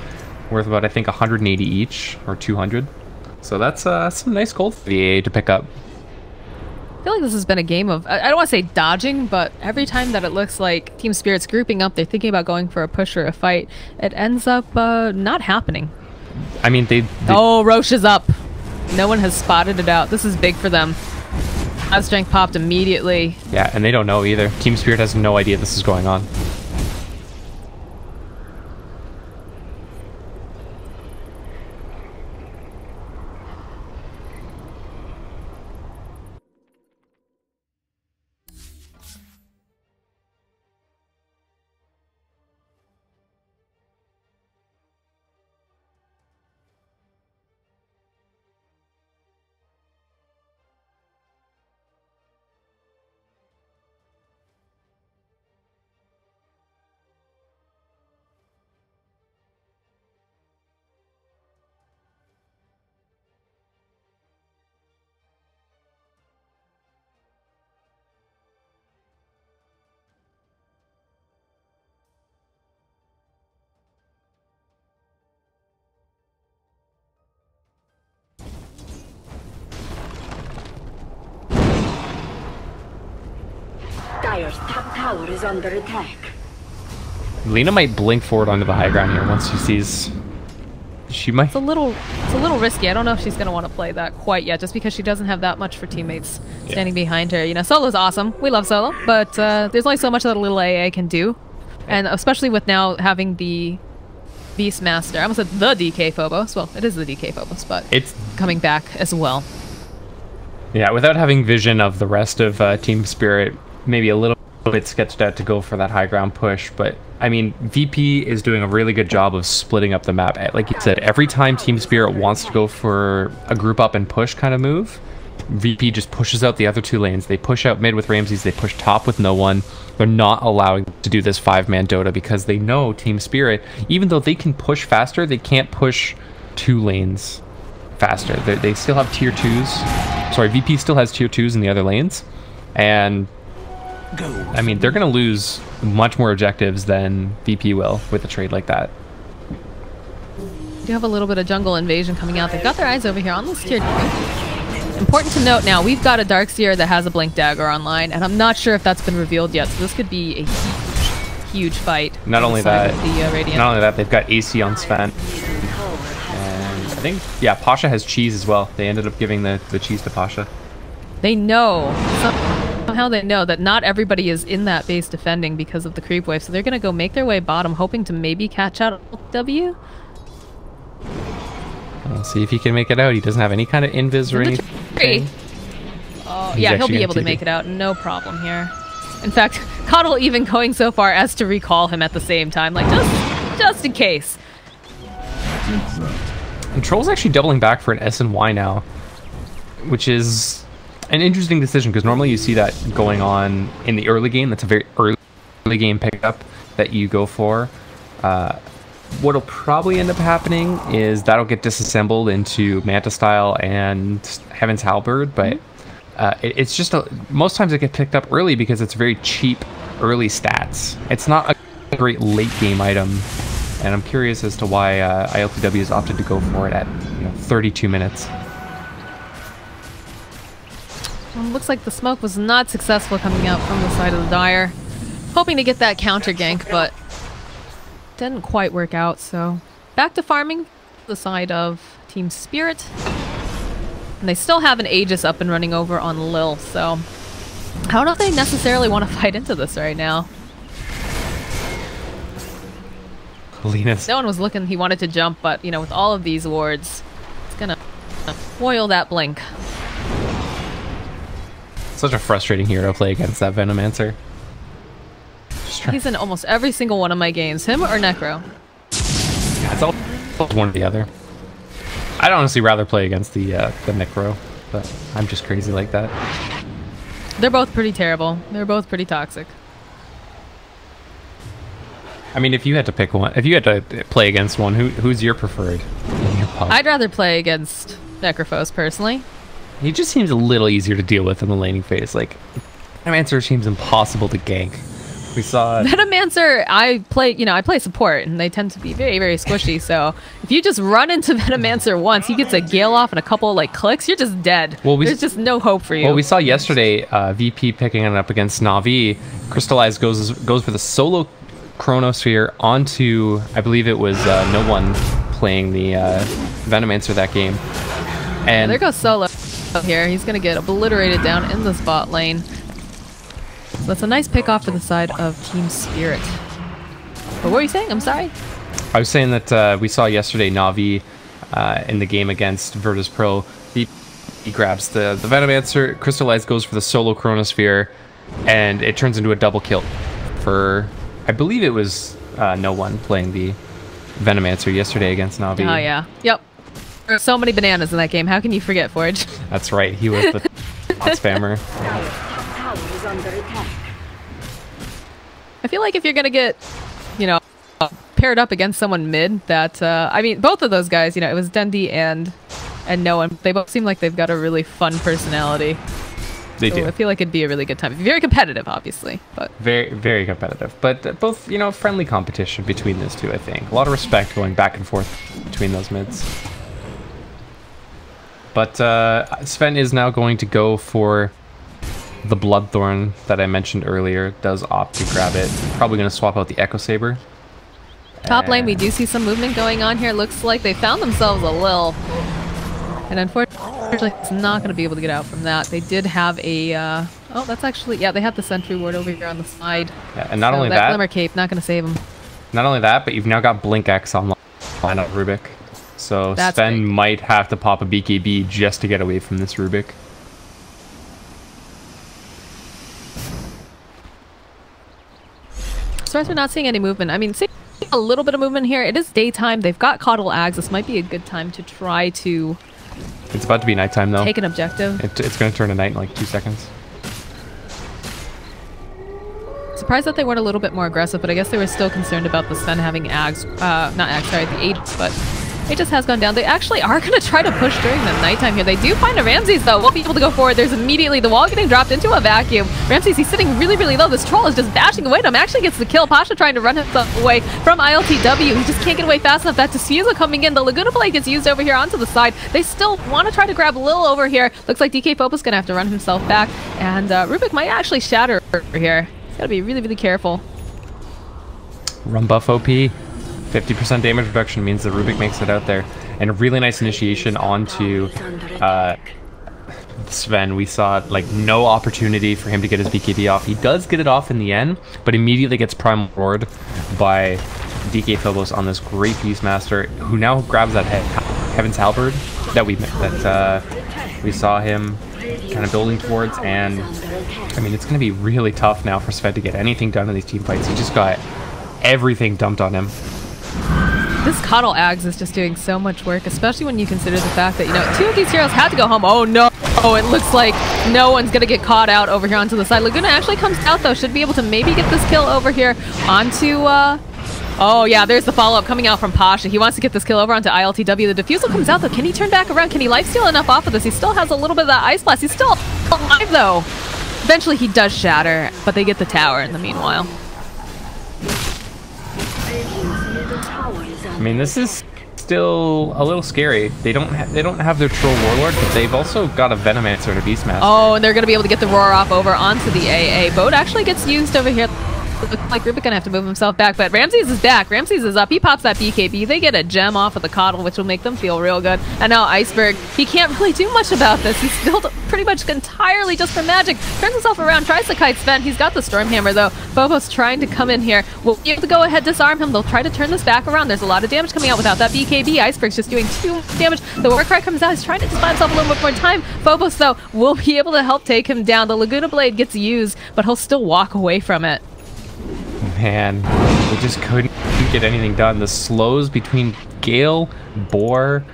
Worth about, I think, 180 each, or 200. So that's some nice gold for the AA to pick up. I feel like this has been a game of, I don't want to say dodging, but every time that it looks like Team Spirit's grouping up, they're thinking about going for a push or a fight, it ends up not happening. I mean, they Oh, Roche is up. No one has spotted it out. This is big for them. Strength popped immediately. Yeah, and they don't know either. Team Spirit has no idea this is going on. Dire's top tower is under attack. Lena might blink forward onto the high ground here once she sees... She might... It's a little risky. I don't know if she's going to want to play that quite yet, just because she doesn't have that much for teammates standing behind her. You know, Solo's awesome. We love Solo, but there's only so much that a little AA can do. And especially with now having the Beastmaster. I almost said the DK Phobos. Well, it is the DK Phobos, but it's coming back as well. Yeah, without having vision of the rest of Team Spirit, maybe a little bit sketched out to go for that high ground push, but I mean, VP is doing a really good job of splitting up the map. Like you said, every time Team Spirit wants to go for a group up and push kind of move, VP just pushes out the other two lanes. They push out mid with Ramses, they push top with no one. They're not allowing to do this 5-man Dota because they know Team Spirit, even though they can push faster, they can't push 2 lanes faster. They still have tier 2s. Sorry, VP still has tier 2s in the other lanes. And I mean, they're going to lose much more objectives than VP will with a trade like that. You have a little bit of jungle invasion coming out. They've got their eyes over here on this tier 2. Important to note now, we've got a Darkseer that has a Blink Dagger online, and I'm not sure if that's been revealed yet, so this could be a huge fight. Not only that, Radiant. not only that, they've got AC on Sven. And I think, yeah, Pasha has cheese as well. They ended up giving the cheese to Pasha. They know. Somehow they know that not everybody is in that base defending because of the creep wave, so they're going to go make their way bottom, hoping to maybe catch out W. We'll see if he can make it out. He doesn't have any kind of invis or anything. Oh, yeah, he'll be able to make it out. No problem here. In fact, Coddle even going so far as to recall him at the same time, like just in case. And Troll's actually doubling back for an S and Y now, which is an interesting decision because normally you see that going on in the early game. That's a very early game pickup that you go for. What'll probably end up happening is that'll get disassembled into Manta Style and Heaven's Halberd, but it's just most times it gets picked up early because it's very cheap early stats. It's not a great late game item, and I'm curious as to why ILTW has opted to go for it at 32 minutes. Well, looks like the smoke was not successful coming out from the side of the Dire. Hoping to get that counter gank, but didn't quite work out, so back to farming the side of Team Spirit. And they still have an Aegis up and running over on Lil, so I don't know if they necessarily want to fight into this right now. Lena's. No one was looking, he wanted to jump, but with all of these wards, it's gonna foil that blink. Such a frustrating hero to play against that Venomancer. Just He's in almost every single one of my games. Him or Necro? Yeah, it's all one or the other. I'd honestly rather play against the Necro, but I'm just crazy like that. They're both pretty terrible. They're both pretty toxic. I mean, if you had to pick one, if you had to play against one, who's your preferred? I'd rather play against Necrophos personally. He just seems a little easier to deal with in the laning phase. Like, Venomancer seems impossible to gank. We saw Venomancer. I play support, and they tend to be very, very squishy. So if you just run into Venomancer once, he gets a Gale off and a couple like clicks, you're just dead. Well, there's just no hope for you. Well, we saw yesterday VP picking it up against Na'Vi. Crystallize goes for the solo Chronosphere onto, I believe it was no one playing the Venomancer that game. And there goes Solo here. He's going to get obliterated down in the spot lane. So that's a nice pick off for the side of Team Spirit. But what were you saying? I'm sorry. I was saying that we saw yesterday Na'Vi in the game against Virtus Pro. He grabs the Venomancer, Crystallize goes for the solo Chronosphere, and it turns into a double kill for, I believe it was no one playing the Venomancer yesterday against Na'Vi. Oh yeah. Yep. There are so many bananas in that game. How can you forget, Forge? That's right. He was the hot spammer. I feel like if you're gonna get, paired up against someone mid, that I mean, both of those guys, it was Dundee and no one. They both seem like they've got a really fun personality. They do. I feel like it'd be a really good time. Very competitive, obviously, but very, very competitive. But both, friendly competition between those two. I think a lot of respect going back and forth between those mids. But Sven is now going to go for the Bloodthorn that I mentioned earlier. Does opt to grab it. Probably going to swap out the Echo Saber. Top lane, we do see some movement going on here. Looks like they found themselves a Lil. And unfortunately, it's not going to be able to get out from that. They did have a... oh, that's actually... Yeah, they have the Sentry Ward over here on the side. Yeah, and not only that... Glimmer Cape, not going to save him. Not only that, but you've now got Blink X on line up Rubik. So that's Sven big. Might have to pop a BKB just to get away from this Rubik. As far as we're not seeing any movement, I mean, seeing a little bit of movement here. It is daytime. They've got Coddle Ags. This might be a good time to try to... It's about to be nighttime, though. Take an objective. It's going to turn to night in like 2 seconds. Surprised that they weren't a little bit more aggressive, but I guess they were still concerned about the Sven having Ags. Not Ags, sorry, the Aegis, but Aegis has gone down. They actually are going to try to push during the nighttime here. They do find a Ramses, though. Won't be able to go forward. There's immediately the wall getting dropped into a vacuum. Ramses, he's sitting really, really low. This troll is just bashing away at him. Actually gets the kill. Pasha trying to run himself away from ILTW. He just can't get away fast enough. That Diffusal coming in. The Laguna Blade gets used over here onto the side. They still want to try to grab Lil over here. Looks like DK Phobos going to have to run himself back. And Rubik might actually shatter over here. He's got to be really, really careful. Run buff OP. 50% damage reduction means that Rubik makes it out there. And a really nice initiation onto Sven. We saw like no opportunity for him to get his BKB off. He does get it off in the end, but immediately gets prime roared by DK Phobos on this great Beastmaster, who now grabs that Heaven's Halberd that we saw him kind of building towards. And I mean, it's going to be really tough now for Sven to get anything done in these team fights. He just got everything dumped on him. This Coddle Ags is just doing so much work, especially when you consider the fact that, two of these heroes had to go home. Oh no! Oh, it looks like no one's going to get caught out over here onto the side. Laguna actually comes out, though. Should be able to maybe get this kill over here onto... Oh, yeah, there's the follow-up coming out from Pasha. He wants to get this kill over onto ILTW. The Diffusal comes out, though. Can he turn back around? Can he lifesteal enough off of this? He still has a little bit of that Ice Blast. He's still alive, though. Eventually, he does shatter, but they get the tower in the meanwhile. I mean, this is still a little scary. They don't have their Troll Warlord, but they've also got a Venomancer and a Beastmaster. Oh, and they're going to be able to get the roar off over onto the AA. Boat actually gets used over here. Looks like Rubik gonna have to move himself back, but Ramses is back. Ramses is up. He pops that BKB. They get a gem off of the Coddle, which will make them feel real good. And now Iceberg, he can't really do much about this. He's built pretty much entirely just for magic. Turns himself around, tries to kite Sven. He's got the Stormhammer, though. Phobos trying to come in here. We'll be able to go ahead, disarm him. They'll try to turn this back around. There's a lot of damage coming out without that BKB. Iceberg's just doing too much damage. The Warcry comes out. He's trying to just buy himself a little bit more time. Phobos, though, will be able to help take him down. The Laguna Blade gets used, but he'll still walk away from it. man, they just couldn't get anything done. The slows between Gale, Boar,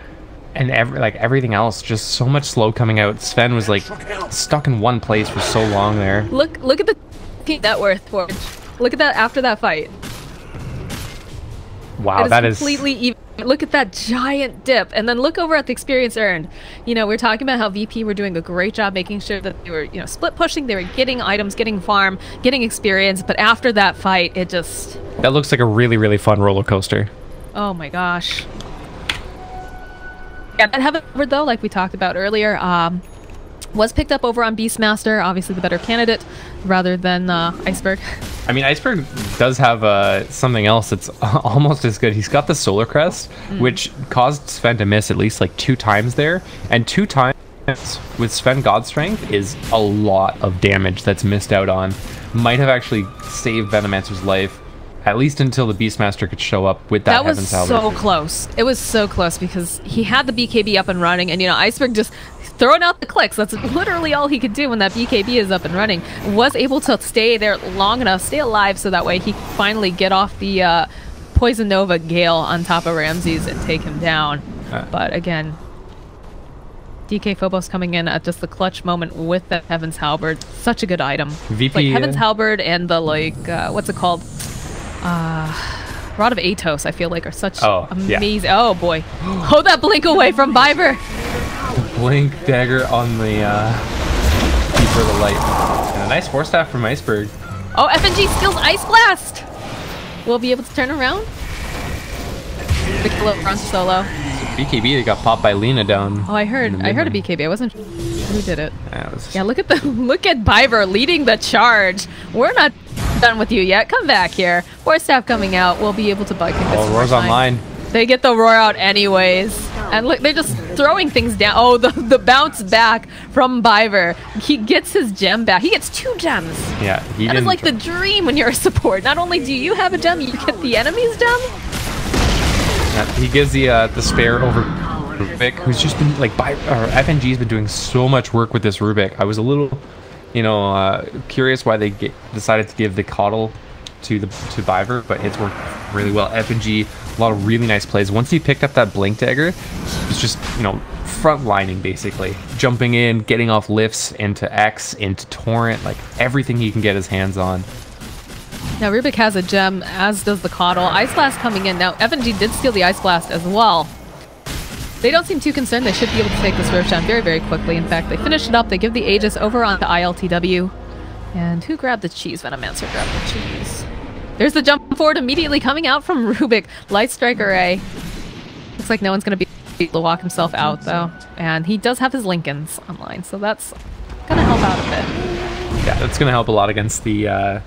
and everything else, just so much slow coming out. Sven was like stuck in one place for so long there. Look at the net worth, Forge. Look at that after that fight. Wow, that is completely even. Look at that giant dip, and then look over at the experience earned. You know, we're talking about how VP were doing a great job making sure that they were, you know, split pushing. They were getting items, getting farm, getting experience. But after that fight, it just... That looks like a really, really fun roller coaster. Oh my gosh. Yeah, that Heaven Halberd, though, like we talked about earlier, was picked up over on Beastmaster, obviously the better candidate, rather than Iceberg. I mean, Iceberg does have something else that's almost as good. He's got the Solar Crest, which caused Sven to miss at least like 2 times there. And 2 times with Sven God Strength is a lot of damage that's missed out on. Might have actually saved Venomancer's life, at least until the Beastmaster could show up with that Heaven's Halberd. That was so close. It was so close because he had the BKB up and running, and, you know, Iceberg just throwing out the clicks. That's literally all he could do when that BKB is up and running. Was able to stay there long enough, stay alive, so that way he could finally get off the Poison Nova Gale on top of Ramses and take him down. But again, DK Phobos coming in at just the clutch moment with that Heaven's Halberd. Such a good item. VP, like Heaven's Halberd and the, like, what's it called? Rod of Atos, I feel like, are such amazing. Yeah. Oh boy. Oh, that blink away from Viber. The blink dagger on the Keeper of the Light. And a nice Force Staff from Iceberg. Oh, FNG steals Ice Blast. We'll be able to turn around. The kill front solo. BKB, they got popped by Lena down. Oh, I heard a BKB. I wasn't sure who did it. Yeah, look at Viber leading the charge. We're not done with you yet. Come back here. Force Staff coming out. We'll be able to bike this. Oh, Roar's online. They get the Roar out anyways. And look, they're just throwing things down. Oh, the bounce back from Viber. He gets his gem back. He gets 2 gems. Yeah, that is like the dream when you're a support. Not only do you have a gem, you get the enemy's gem. He gives the spare over Rubik, who's just been like FNG's been doing so much work with this Rubik. I was a little, you know, curious why they decided to give the Coddle to Viver, but it's worked really well. FNG, a lot of really nice plays. Once he picked up that Blink Dagger, it's just, you know, front lining basically, jumping in, getting off lifts into X, into Torrent, like everything he can get his hands on. Now Rubik has a gem, as does the Coddle. Ice Blast coming in. Now FNG did steal the Ice Blast as well. They don't seem too concerned. They should be able to take this Roach down very, very quickly. In fact, they finish it up. They give the Aegis over onto ILTW. And who grabbed the cheese? Venomancer grabbed the cheese. There's the jump forward immediately coming out from Rubik. Light Strike Array. Looks like no one's going to be able to walk himself out, though. And he does have his Lincolns online, so that's going to help out a bit. Yeah, that's going to help a lot against the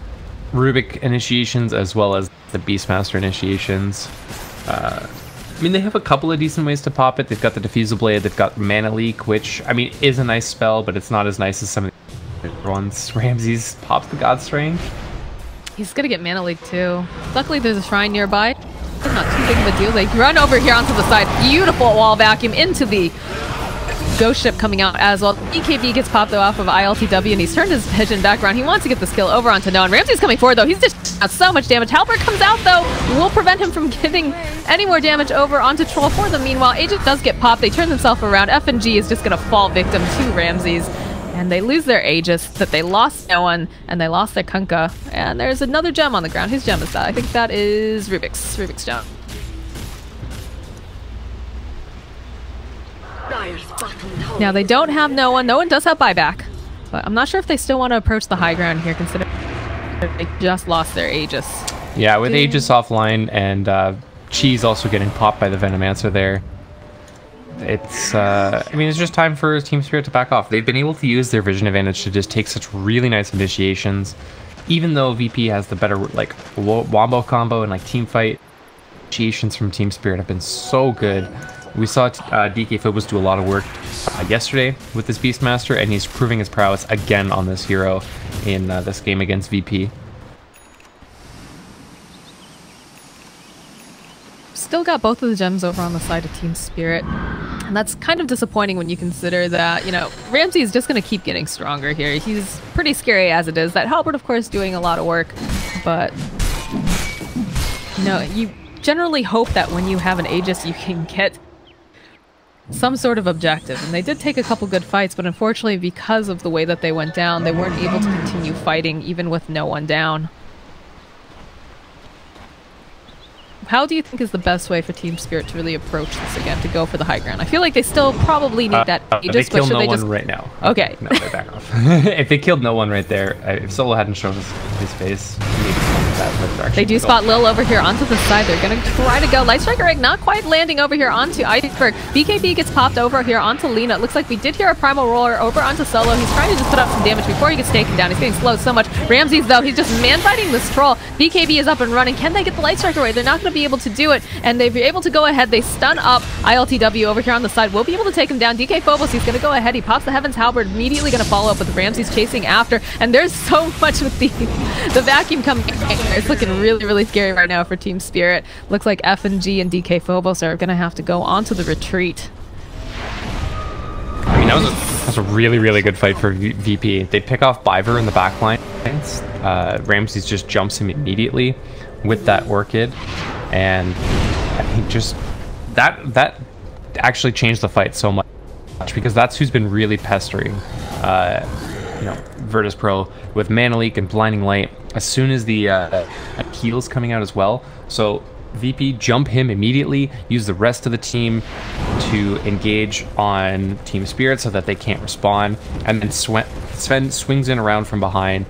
Rubik initiations as well as the Beastmaster initiations. I mean, they have a couple of decent ways to pop it. They've got the Diffusal Blade, they've got Mana Leak, which, I mean, is a nice spell, but it's not as nice as some of the other ones. Ramses pops the God Strength. He's gonna get Mana Leak too. Luckily, there's a shrine nearby. It's not too big of a deal. They run over here onto the side. Beautiful wall vacuum into the Ghost Ship coming out as well. BKB gets popped off of ILTW, and he's turned his vision back around. He wants to get the skill over onto Noah. Ramsey's coming forward, though. He's just got so much damage. Halberd comes out, though. Will prevent him from getting any more damage over onto Troll for them. Meanwhile, Agent does get popped. They turn themselves around. FNG is just going to fall victim to Ramses. And they lose their Aegis, that they lost no one, and they lost their Kunkka. And there's another gem on the ground. Whose gem is that? I think that is Rubik's gem. Now they don't have no one. No one does have buyback. But I'm not sure if they still want to approach the high ground here, considering they just lost their Aegis. Yeah, with Aegis offline and Cheese also getting popped by the Venomancer there. It's, I mean, it's just time for Team Spirit to back off. They've been able to use their vision advantage to just take such really nice initiations. Even though VP has the better, like, wombo combo and, like, team fight, initiations from Team Spirit have been so good. We saw DK Phobos do a lot of work yesterday with this Beastmaster, and he's proving his prowess again on this hero in this game against VP. Still got both of the gems over on the side of Team Spirit. And that's kind of disappointing when you consider that, you know, Ramsey is just going to keep getting stronger here. He's pretty scary as it is. That Halberd, of course, doing a lot of work, but You know, you generally hope that when you have an Aegis, you can get some sort of objective. And they did take a couple good fights, but unfortunately, because of the way that they went down, they weren't able to continue fighting even with no one down. How do you think is the best way for Team Spirit to really approach this again, to go for the high ground? I feel like they still probably need that Aegis, they kill but should no they one just... right now. Okay. No, they back off. If they killed no one right there, if Solo hadn't shown his face, maybe that they do spot Lil over here onto the side. They're going to try to go. Light Striker Egg not quite landing over here onto Iceberg. BKB gets popped over here onto Lena. It looks like we did hear a Primal Roller over onto Solo. He's trying to just put up some damage before he gets taken down. He's getting slowed so much. Ramses, though, he's just man-fighting this troll. BKB is up and running. Can they get the Light Striker away? They're not going to be able to do it. And they're able to go ahead. They stun up ILTW over here on the side. We'll be able to take him down. DK Phobos, he's going to go ahead. He pops the Heaven's Halberd. Immediately going to follow up with Ramses chasing after. And there's so much with the vacuum coming in. It's looking really, really scary right now for Team Spirit. Looks like F&G and DK Phobos are going to have to go onto the retreat. I mean, that was a really, really good fight for VP. They pick off Biver in the back line. Ramses just jumps him immediately with that Orchid. And I think just that actually changed the fight so much, because that's who's been really pestering you know, Virtus Pro with Mana Leak and Blinding Light as soon as the heal's coming out as well. So VP jump him immediately, use the rest of the team to engage on Team Spirit so that they can't respawn, and then Sven swings in around from behind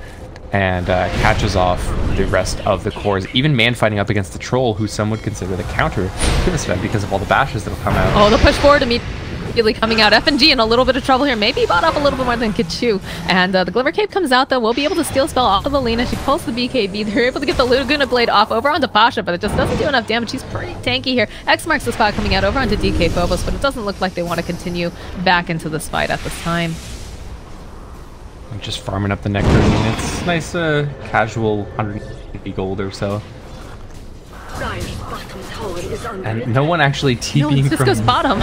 and catches off the rest of the cores, even man fighting up against the troll, who some would consider the counter to the Sven because of all the bashes that'll come out. Oh, the push forward immediately coming out. F&G in a little bit of trouble here. Maybe bought off a little bit more than Kachu. And the Glimmer Cape comes out, though. We'll be able to steal spell off of Alina. She pulls the BKB. They're able to get the Laguna Blade off over onto Pasha, but it just doesn't do enough damage. She's pretty tanky here. X marks the spot coming out over onto DK Phobos, but it doesn't look like they want to continue back into this fight at this time. I'm just farming up the nectar. It's nice, casual 150 gold or so. And no one actually TPing just from goes bottom.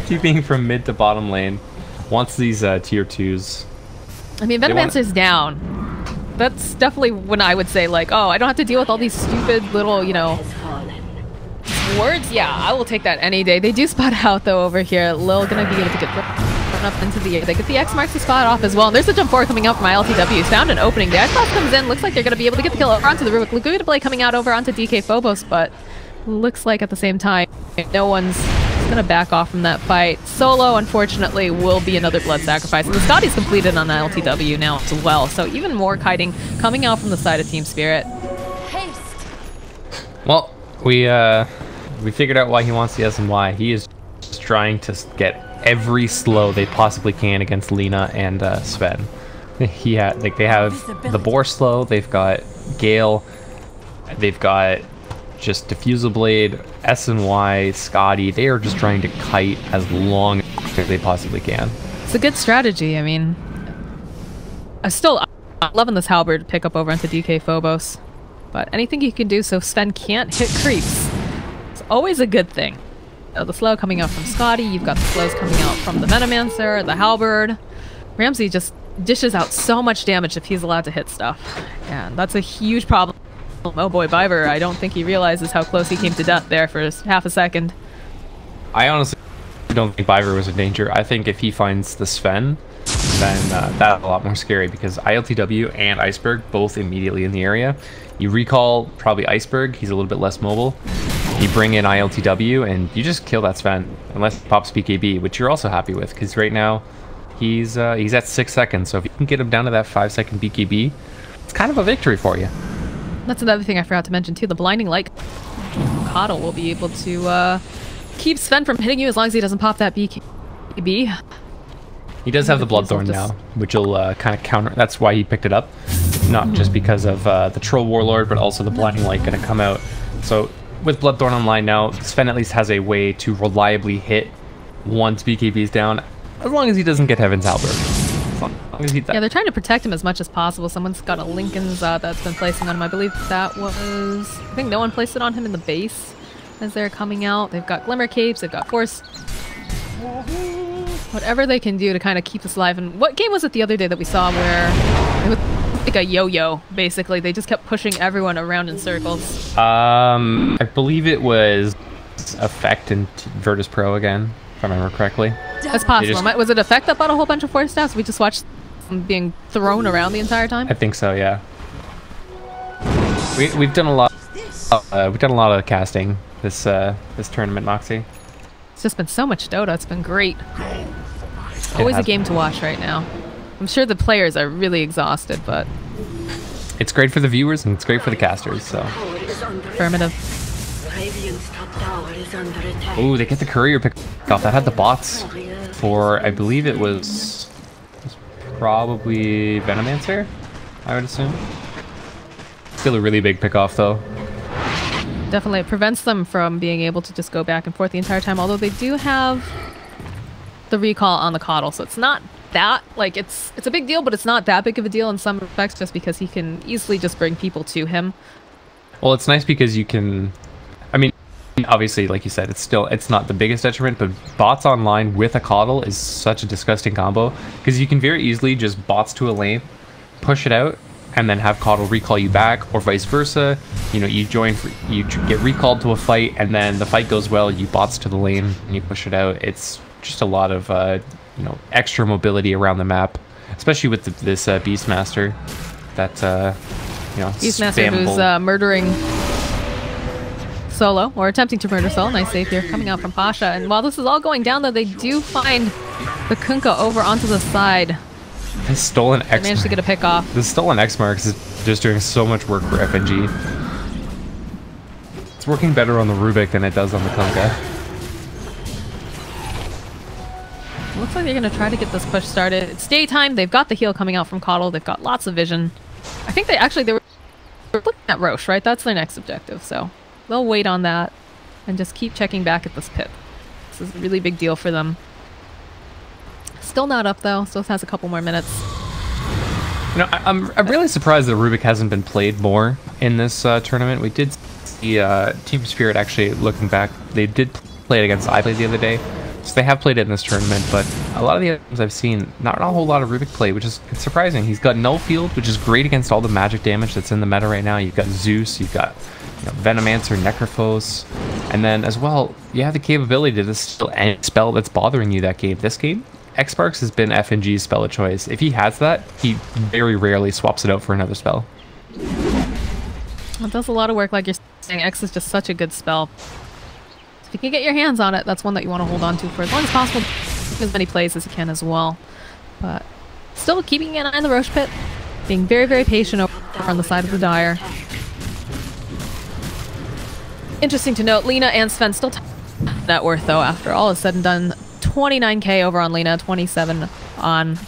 TPing from mid to bottom lane wants these tier 2s. I mean, Venomancer's down. That's definitely when I would say, like, oh, I don't have to deal with all these stupid little, you know, words. Yeah, I will take that any day. They do spot out, though, over here. Lil gonna be able to get up into the air. They get the X marks the spot off as well. And there's the jump forward coming out from ILTW. He's found an opening. The X box comes in. Looks like they're going to be able to get the kill over onto the Rubik. Laguna Blade coming out over onto DK Phobos, but looks like at the same time, no one's going to back off from that fight. Solo, unfortunately, will be another blood sacrifice. And the Scotty's completed on ILTW now as well. So even more kiting coming out from the side of Team Spirit. Haste. Well, we figured out why he wants the SNY. He is just trying to get every slow they possibly can against Lena and Sven. They have the Boar slow, they've got Gale, they've got just Diffusal Blade, SNY, Scotty. They are just trying to kite as long as they possibly can. It's a good strategy. I mean, I'm loving this halberd pick up over onto DK Phobos, but anything you can do so Sven can't hit creeps, it's always a good thing. The slow coming out from Scotty, you've got the slows coming out from the Venomancer, the halberd. Ramsey just dishes out so much damage if he's allowed to hit stuff, and that's a huge problem. Oh boy, Biver, I don't think he realizes how close he came to death there for half a second. I honestly don't think Biver was in danger. I think if he finds the Sven, then that's a lot more scary, because ILTW and Iceberg both immediately in the area. You recall probably Iceberg, he's a little bit less mobile. You bring in ILTW and you just kill that Sven, unless he pops BKB, which you're also happy with, because right now he's at 6 seconds. So if you can get him down to that 5-second BKB, it's kind of a victory for you. That's another thing I forgot to mention too. The Blinding Light Coddle will be able to keep Sven from hitting you as long as he doesn't pop that BKB. He does have the Bloodthorn now, which will kind of counter. That's why he picked it up, not just because of the Troll Warlord, but also the Blinding Light going to come out. So with Bloodthorn online now, Sven at least has a way to reliably hit once BKB is down, as long as he doesn't get Heaven's Halberd. Yeah, they're trying to protect him as much as possible. Someone's got a Lincoln's that's been placing on him. I believe that was... I think no one placed it on him in the base as they're coming out. They've got Glimmer Capes, they've got Force. Whatever they can do to kind of keep this alive. And what game was it the other day that we saw where... like a yo-yo, basically. They just kept pushing everyone around in circles. I believe it was Effect and Virtus Pro again, if I remember correctly. That's possible. Was it Effect that bought a whole bunch of force staffs? We just watched them being thrown around the entire time? I think so, yeah. We've done a lot. We've done a lot of casting this tournament, Moxie. It's just been so much Dota. It's been great. Always a game to watch right now. I'm sure the players are really exhausted, but it's great for the viewers and it's great for the casters. So affirmative. Ooh, they get the courier pick off. That had the bots for, I believe it was probably Venomancer, I would assume. Still a really big pick off though. Definitely, it prevents them from being able to just go back and forth the entire time. Although they do have the recall on the Coddle, so it's not that like it's a big deal, but it's not that big of a deal in some respects, just because he can easily just bring people to him. Well, it's nice because you can. I mean, obviously, like you said, it's not the biggest detriment, but bots online with a Coddle is such a disgusting combo because you can very easily just bots to a lane, push it out, and then have Coddle recall you back, or vice versa. You know, you get recalled to a fight, and then the fight goes well, you bots to the lane, and you push it out. It's just a lot of extra mobility around the map, especially with this Beastmaster. That Beastmaster who's murdering Solo, or attempting to murder Solo. Nice save here coming out from Pasha. And while this is all going down, though, they do find the Kunkka over onto the side. This stolen X managed to get a pick off. The stolen X marks is just doing so much work for FNG. It's working better on the Rubik than it does on the Kunkka. Looks like they're going to try to get this push started. It's daytime. They've got the heal coming out from Coddle. They've got lots of vision. I think they were looking at Roche, right? That's their next objective. So they'll wait on that and just keep checking back at this pit. This is a really big deal for them. Still not up though. Still has a couple more minutes. You know, I'm really surprised that Rubik hasn't been played more in this tournament. We did see Team Spirit actually looking back. They did play it against iPlay the other day. So they have played it in this tournament, but a lot of the items I've seen, not a whole lot of Rubik play, which is surprising. He's got Null Field, which is great against all the magic damage that's in the meta right now. You've got Zeus, you've got Venomancer, Necrophos, and then as well, you have the capability to distill any spell that's bothering you that game. This game, X-Sparks has been FNG's spell of choice. If he has that, he very rarely swaps it out for another spell. It does a lot of work, like you're saying. X is just such a good spell. If you can get your hands on it, that's one that you want to hold on to for as long as possible, as many plays as you can as well. But still keeping an eye on the Roche pit, being very, very patient over on the side of the Dire. Interesting to note, Lena and Sven still net worth though after all is said and done. 29k over on Lena, 27 on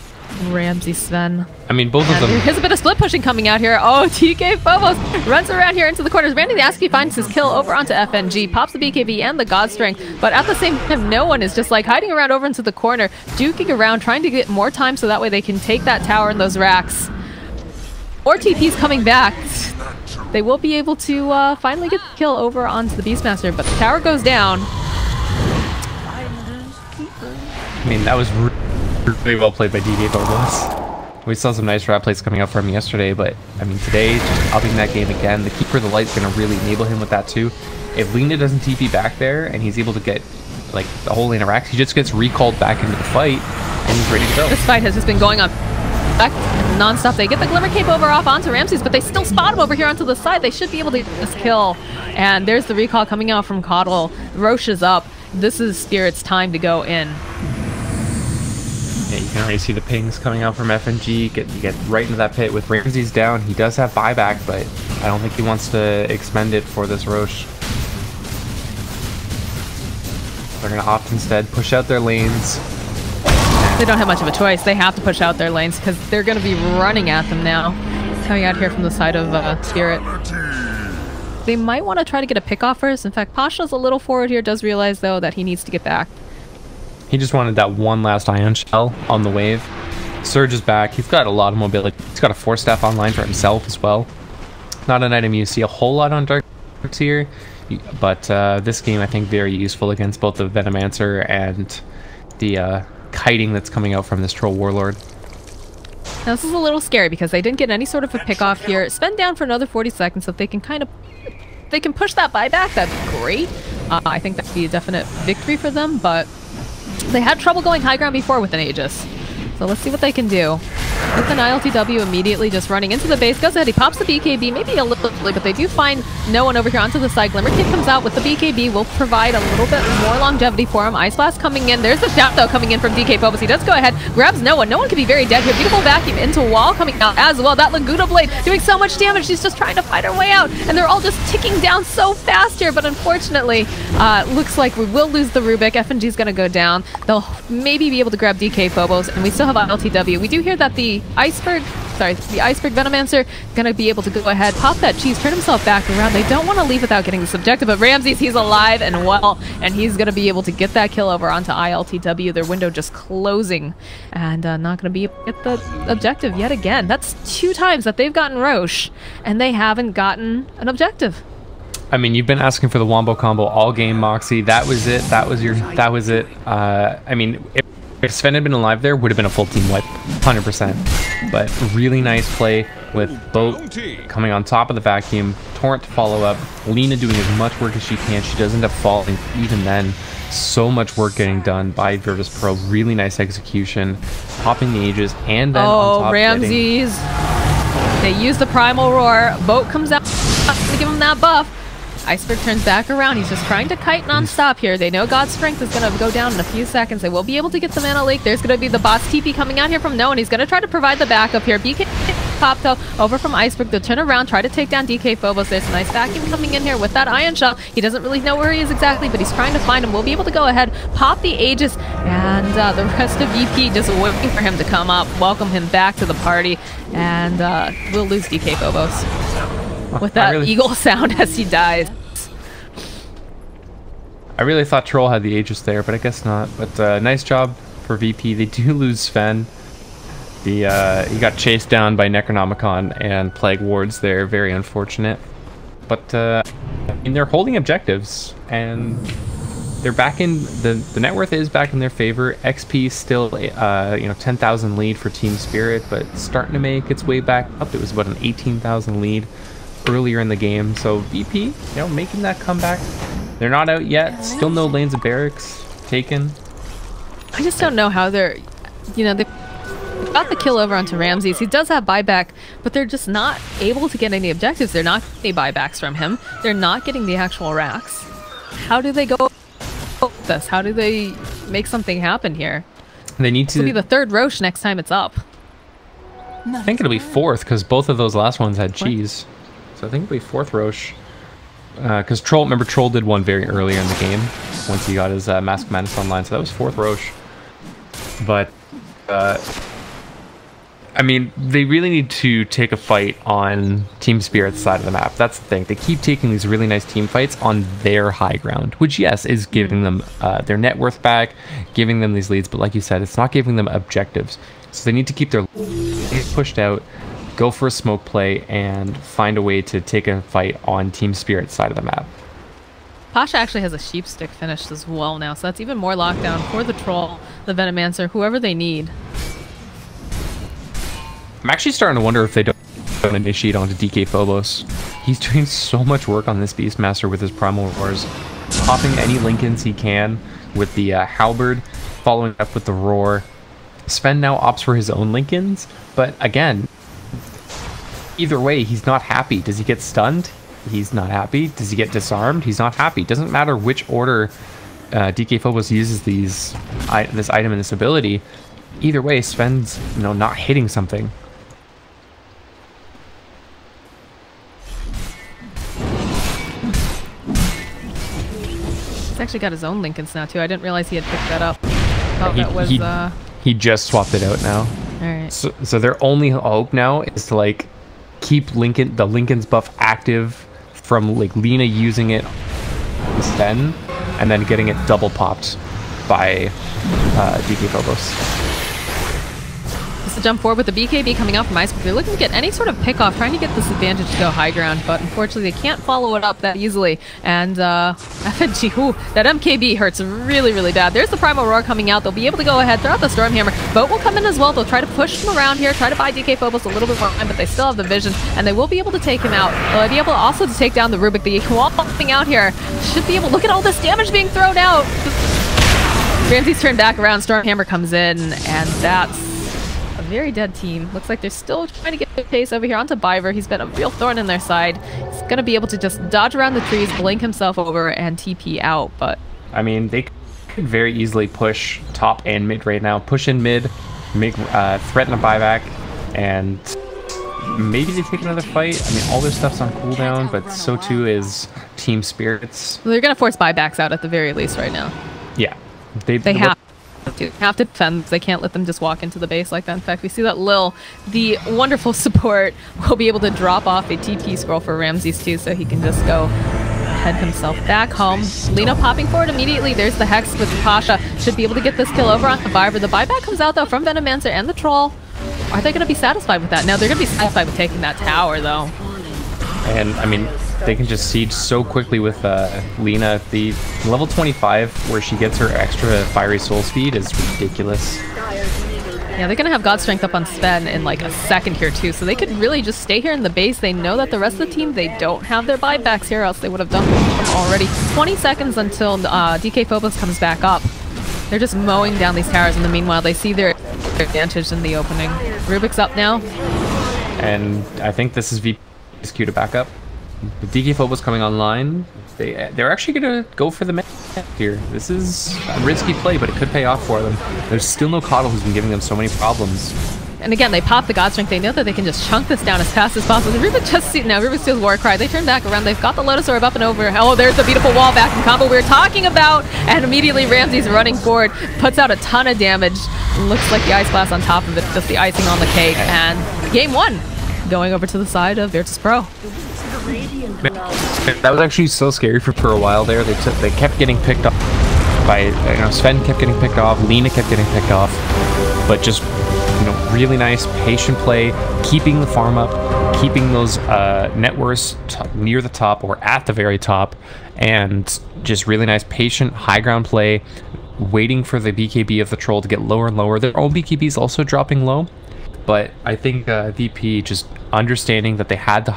Ramsey Sven. I mean, both of them. Here's a bit of split pushing coming out here. Oh, TK Phobos runs around here into the corners. Randy the Asky finds his kill over onto FNG, pops the BKB and the God Strength, but at the same time, no one is just like hiding around over into the corner, juking around, trying to get more time so that way they can take that tower and those racks. Or TP's coming back. They will be able to finally get the kill over onto the Beastmaster, but the tower goes down. I mean, that was really well played by DK Phobos. We saw some nice rap plays coming out from him yesterday, but I mean today, just upping that game again. The Keeper of the Light's going to really enable him with that too. If Lena doesn't TP back there and he's able to get like the whole lane of racks, he just gets recalled back into the fight and he's ready to go. This fight has just been going on back non-stop. They get the Glimmer Cape over off onto Ramses, but they still spot him over here onto the side. They should be able to get this kill. And there's the recall coming out from Coddle. Roche is up. This is Spirit's time to go in. Yeah, you can already see the pings coming out from FNG. You get right into that pit with Ramses down. He does have buyback, but I don't think he wants to expend it for this Roche. They're going to opt instead, push out their lanes. They don't have much of a choice. They have to push out their lanes because they're going to be running at them now. Coming out here from the side of Spirit. They might want to try to get a pick off first. In fact, Pasha's a little forward here, does realize though that he needs to get back. He just wanted that one last Ion Shell on the wave. Surge is back. He's got a lot of mobility. He's got a Force Staff online for himself as well. Not an item you see a whole lot on Dark here, but this game I think very useful against both the Venomancer and the kiting that's coming out from this Troll Warlord. Now this is a little scary because they didn't get any sort of a pick off here. Sven down for another 40 seconds, so if they can they can push that buyback, that'd be great. I think that'd be a definite victory for them, but they had trouble going high ground before with an Aegis. So let's see what they can do. With an ILTW immediately just running into the base, goes ahead, he pops the BKB, maybe a little bit, but they do find no one over here onto the side. Glimmer Kid comes out with the BKB, will provide a little bit more longevity for him. Ice Blast coming in. There's the shout though coming in from DK Phobos. He does go ahead, grabs no one. No one can be very dead here. Beautiful vacuum into wall coming out as well. That Laguna Blade doing so much damage. She's just trying to fight her way out, and they're all just ticking down so fast here, but unfortunately, looks like we will lose the Rubik. FNG's gonna go down. They'll maybe be able to grab DK Phobos, and we still have ILTW. We do hear that the Iceberg Venomancer gonna be able to go ahead, pop that cheese, turn himself back around. They don't want to leave without getting this objective, but Ramses, he's alive and well, and he's gonna be able to get that kill over onto ILTW. Their window just closing, and not gonna be able to get the objective yet again. That's 2 times that they've gotten Roche, and they haven't gotten an objective. I mean, you've been asking for the Wombo combo all game, Moxie. That was it. That was it. I mean, if Sven had been alive there, would have been a full team wipe, 100%. But really nice play with Boat coming on top of the vacuum, Torrent to follow up, Lena doing as much work as she can. She does end up falling even then. So much work getting done by Virtus Pro. Really nice execution, popping the Aegis, and then on top Ramses. They use the Primal Roar. Boat comes out to give him that buff. Iceberg turns back around. He's just trying to kite non-stop here. They know God's Strength is going to go down in a few seconds. They will be able to get the Mana Lake. There's going to be the bots TP coming out here from no one. He's going to try to provide the backup here. BK Popto over from Iceberg. They'll turn around, try to take down DK Phobos. There's a nice vacuum coming in here with that Ion Shell. He doesn't really know where he is exactly, but he's trying to find him. We'll be able to go ahead, pop the Aegis, and the rest of EP just waiting for him to come up, welcome him back to the party, and we'll lose DK Phobos with that eagle sound as he dies. I really thought Troll had the Aegis there, but I guess not. But nice job for VP. They do lose Sven. He got chased down by Necronomicon and Plague Wards there. Very unfortunate. But I mean, they're holding objectives, and they're back in the net worth is back in their favor. XP still 10,000 lead for Team Spirit, but starting to make its way back up. It was about an 18,000 lead earlier in the game. So VP, making that comeback. They're not out yet. Still no lanes of barracks taken. I just don't know how they're, they got the kill over onto Ramses. He does have buyback, but they're just not able to get any objectives. They're not getting buybacks from him. They're not getting the actual racks. How do they go with this? How do they make something happen here? They need to be the 3rd Roche next time it's up. I think it'll be 4th because both of those last ones had cheese. So I think it'll be 4th Roche. Because Troll did one very earlier in the game once he got his Mask Madness online, so that was 4th Roche. But I mean, they really need to take a fight on Team Spirit's side of the map. That's the thing. They keep taking these really nice team fights on their high ground, which yes is giving them their net worth back, giving them these leads, but like you said, it's not giving them objectives. So they need to keep their leads pushed out, go for a smoke play, and find a way to take a fight on Team Spirit's side of the map. Pasha actually has a sheep stick finished as well now, so that's even more lockdown for the Troll, the Venomancer, whoever they need. I'm actually starting to wonder if they don't initiate onto DK Phobos. He's doing so much work on this Beastmaster with his Primal Roars, popping any Lincolns he can with the Halberd, following up with the Roar. Sven now opts for his own Lincolns, but again, either way, he's not happy. Does he get stunned? He's not happy. Does he get disarmed? He's not happy. Doesn't matter which order DK Phobos uses this item and this ability. Either way, Sven's not hitting something. He's actually got his own Lincolns now too. I didn't realize he had picked that up. Oh, he just swapped it out now. All right. So their only hope now is to keep the Lincoln's buff active from Lena using it then, and then getting it double popped by DK Phobos. to jump forward with the BKB coming out from Iceberg. They're looking to get any sort of pick off, trying to get this advantage to go high ground, but unfortunately they can't follow it up that easily. And FNG, ooh, that MKB hurts really, really bad. There's the Primal Roar coming out. They'll be able to go ahead, throw out the Stormhammer. Boat will come in as well. They'll try to push him around here, try to buy DK Phobos a little bit more time, but they still have the vision, and they will be able to take him out. They'll be able also to take down the Rubik. The wall popping out here should be able. Look at all this damage being thrown out. Ramsey's turned back around. Stormhammer comes in, and that's a very dead team. Looks like they're still trying to get the pace over here onto Biver. He's been a real thorn in their side. He's going to be able to just dodge around the trees, blink himself over, and TP out. But I mean, they could very easily push top and mid right now. Push in mid, make threaten a buyback, and maybe they take another fight. I mean, all their stuff's on cooldown, but so too is Team Spirits. Well, they're going to force buybacks out at the very least right now. Yeah. They have to defend. They can't let them just walk into the base like that. In fact, we see that Lil, the wonderful support, will be able to drop off a TP scroll for Ramses too, so he can just go head himself back home. Lena popping forward immediately. There's the Hex with Pasha. Should be able to get this kill over on the Viber. The buyback comes out though from Venomancer and the Troll. Are they going to be satisfied with that? No, they're going to be satisfied with taking that tower though. And I mean, they can just siege so quickly with Lena. The level 25, where she gets her extra fiery soul speed, is ridiculous. Yeah, they're going to have God Strength up on Sven in like a second here too, so they could really just stay here in the base. They know that the rest of the team, they don't have their buybacks here, else they would have done them already. 20 seconds until DK Phobos comes back up. They're just mowing down these towers. In the meanwhile, they see their advantage in the opening. Rubik's up now. And I think this is VP's cue to back up. The DK Phobos coming online. They're actually going to go for the mid here. This is a risky play, but it could pay off for them. There's still no Coddle, who's been giving them so many problems. And again, they pop the God Strength. They know that they can just chunk this down as fast as possible. Rubik just see now. Rubik steals Warcry. They turn back around. They've got the Lotus Orb up and over. Oh, there's the beautiful wall back in combo we were talking about. And immediately Ramsey's running forward, puts out a ton of damage. Looks like the Ice Blast on top of it, just the icing on the cake. And game one, going over to the side of Virtus Pro. That was actually so scary for a while there. They kept getting picked off by, Sven kept getting picked off, Lena kept getting picked off, but just, really nice patient play, keeping the farm up, keeping those net worths near the top or at the very top, and just really nice patient high ground play, waiting for the BKB of the Troll to get lower and lower. Their own BKB is also dropping low, but I think VP just understanding that they had to